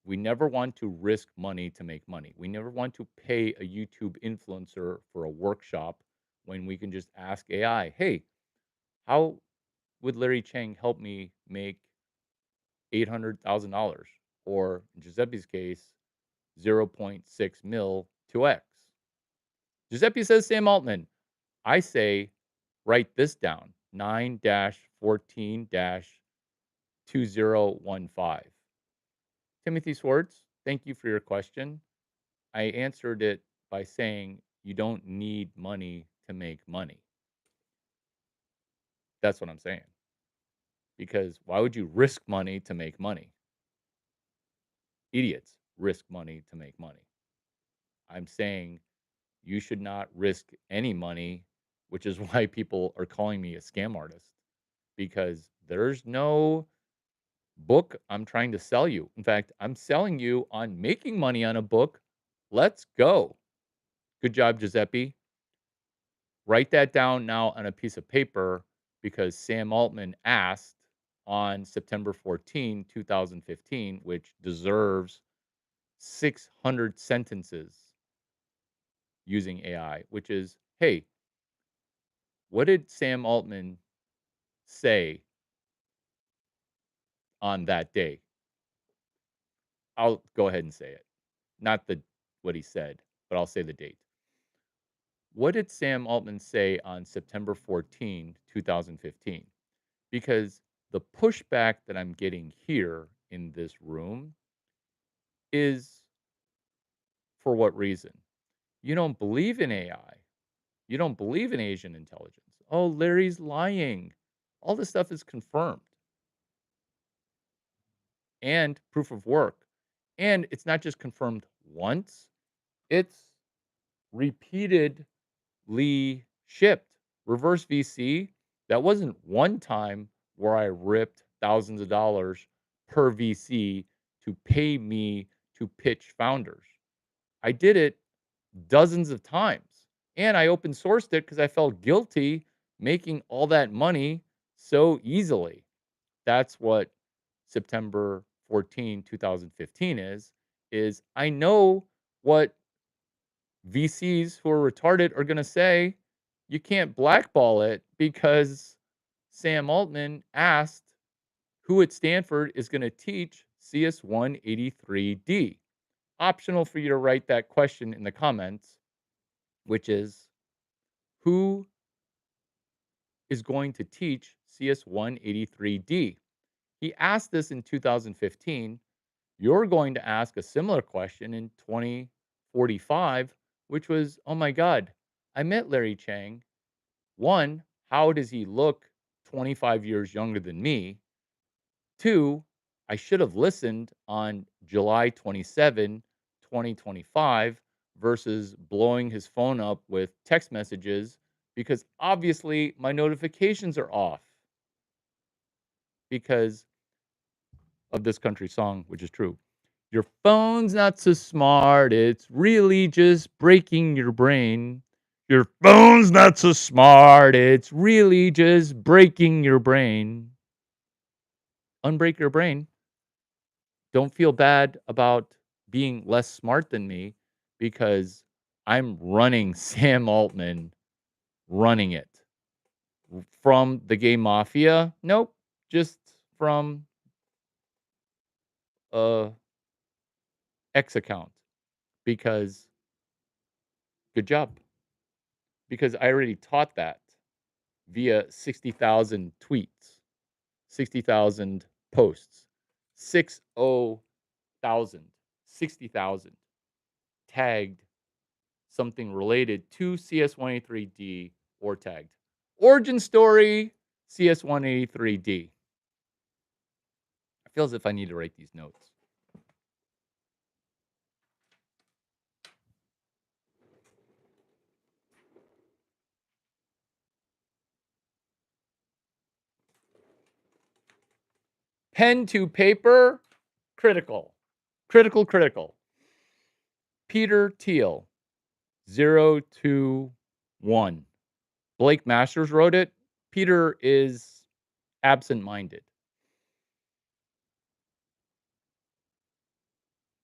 We never want to risk money to make money. We never want to pay a YouTube influencer for a workshop when we can just ask AI, hey, how would Larry Chang help me make $800,000? Or in Giuseppe's case, zero point 0.6 mil to X. Giuseppe says Sam Altman. I say write this down 9 14 2015. Timothy Swartz, thank you for your question. I answered it by saying you don't need money to make money. That's what I'm saying. Because why would you risk money to make money? Idiots risk money to make money. I'm saying you should not risk any money, which is why people are calling me a scam artist because there's no book I'm trying to sell you. In fact, I'm selling you on making money on a book. Let's go. Good job, Giuseppe. Write that down now on a piece of paper because Sam Altman asked on September 14, 2015, which deserves 600 sentences using AI, which is, hey, what did Sam Altman say on that day? I'll go ahead and say it. Not the what he said, but I'll say the date. What did Sam Altman say on September 14, 2015? because the pushback that I'm getting here in this room is for what reason? You don't believe in AI. You don't believe in Asian intelligence. Oh, Larry's lying. All this stuff is confirmed and proof of work. And it's not just confirmed once, it's repeatedly shipped. Reverse VC, that wasn't one time where I ripped thousands of dollars per VC to pay me to pitch founders. I did it dozens of times. And I open sourced it because I felt guilty making all that money so easily. That's what September 14, 2015 is I know what VCs who are retarded are going to say. You can't blackball it because Sam Altman asked who at Stanford is going to teach CS 183D. Optional for you to write that question in the comments, which is who is going to teach CS 183D? He asked this in 2015. You're going to ask a similar question in 2045, which was, oh my God, I met Larry Chang. One, how does he look 25 years younger than me? Two, I should have listened on July 27, 2025 versus blowing his phone up with text messages because obviously my notifications are off because of this country song, which is true. Your phone's not so smart. It's really just breaking your brain. Your phone's not so smart. It's really just breaking your brain. Unbreak your brain. Don't feel bad about being less smart than me because I'm running Sam Altman, running it from the game mafia. Nope, just from a X account because good job. Because I already taught that via 60,000 tweets, 60,000 posts, 60,000, 60,000 tagged something related to CS183D or tagged. Origin story CS183D. I feel as if I need to write these notes. Pen to paper, critical. Critical, critical. Peter Thiel, 021. Blake Masters wrote it. Peter is absent-minded,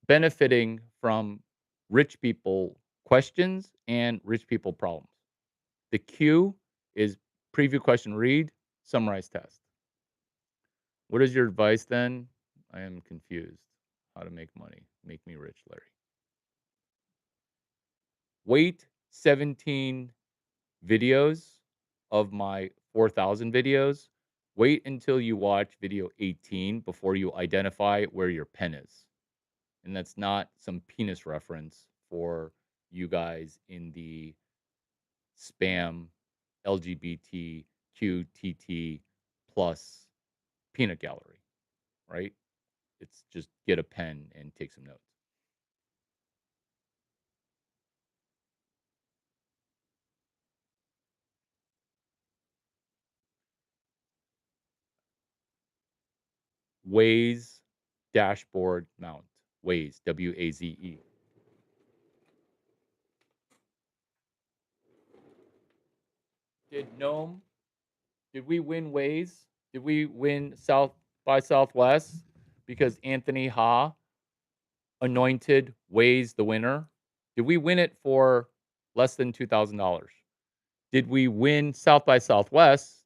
benefiting from rich people questions and rich people problems. The Q is preview question read, summarize test. What is your advice then? I am confused. How to make money. Make me rich, Larry. Wait 17 videos of my 4,000 videos. Wait until you watch video 18 before you identify where your pen is. And that's not some penis reference for you guys in the spam LGBTQTT plus peanut gallery, right? It's just get a pen and take some notes. Waze dashboard mount. Waze, WAZE. Did Gnome, did we win Waze? Did we win South by Southwest because Anthony Ha anointed Waze the winner? Did we win it for less than $2,000? Did we win South by Southwest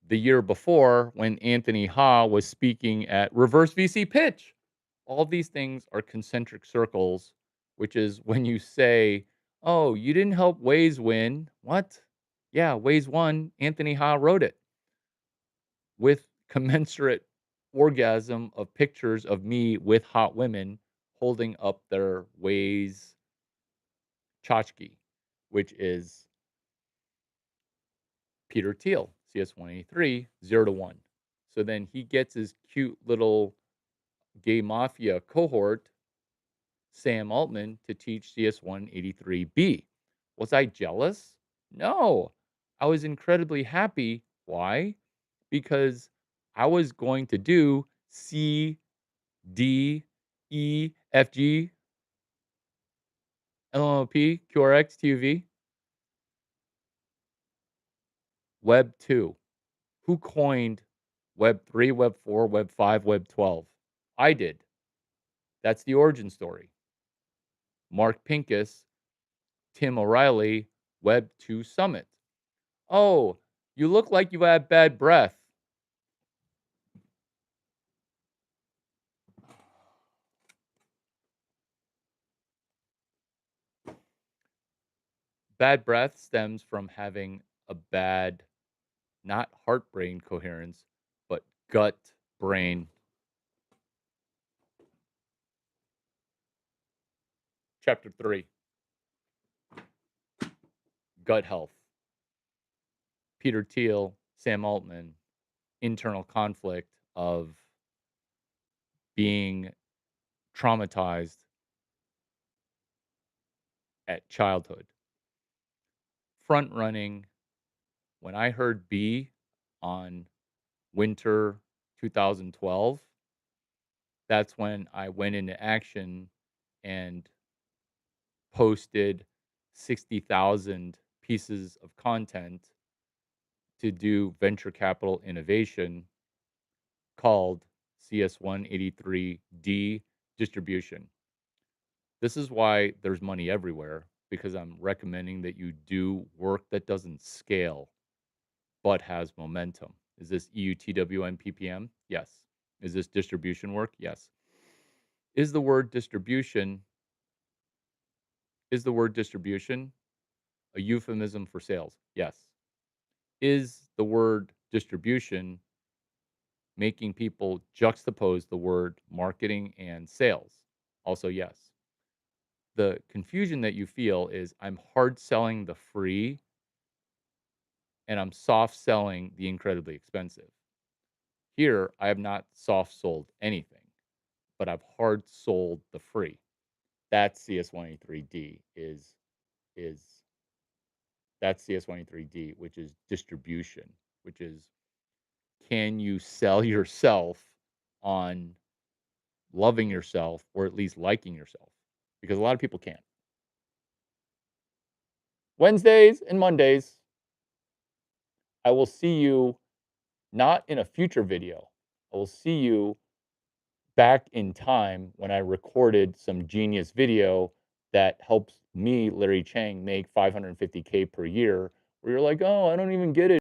the year before when Anthony Ha was speaking at Reverse VC Pitch? All these things are concentric circles, which is when you say, oh, you didn't help Waze win. What? Yeah, Waze won. Anthony Ha wrote it. with commensurate orgasm of pictures of me with hot women holding up their Waze tchotchke, which is Peter Thiel, CS183, 0 to 1. So then he gets his cute little gay mafia cohort, Sam Altman, to teach CS183B. Was I jealous? No. I was incredibly happy. Why? Because I was going to do C, D, E, F, G, L, M, N, P, Q, R, X, T, U, V, Web 2. Who coined Web 3, Web 4, Web 5, Web 12? I did. That's the origin story. Mark Pincus, Tim O'Reilly, Web 2 Summit. Oh, you look like you have bad breath. Bad breath stems from having a bad, not heart brain coherence, but gut brain. Chapter 3, Gut Health. Peter Thiel, Sam Altman, internal conflict of being traumatized at childhood. Front running, when I heard B on winter 2012, that's when I went into action and posted 60,000 pieces of content to do venture capital innovation called CS183D distribution. This is why there's money everywhere, because I'm recommending that you do work that doesn't scale but has momentum. Is this EUTWM PPM? Yes. Is this distribution work? Yes. Is the word distribution a euphemism for sales? Yes. Is the word distribution making people juxtapose the word marketing and sales? Also, yes. The confusion that you feel is I'm hard selling the free and I'm soft selling the incredibly expensive. Here, I have not soft sold anything, but I've hard sold the free. That's CS183D is that's CS183D, which is distribution, which is can you sell yourself on loving yourself or at least liking yourself? Because a lot of people can't. Wednesdays and Mondays, I will see you not in a future video. I will see you back in time when I recorded some genius video that helps me, Larry Chang, make 550K per year, where you're like, oh, I don't even get it.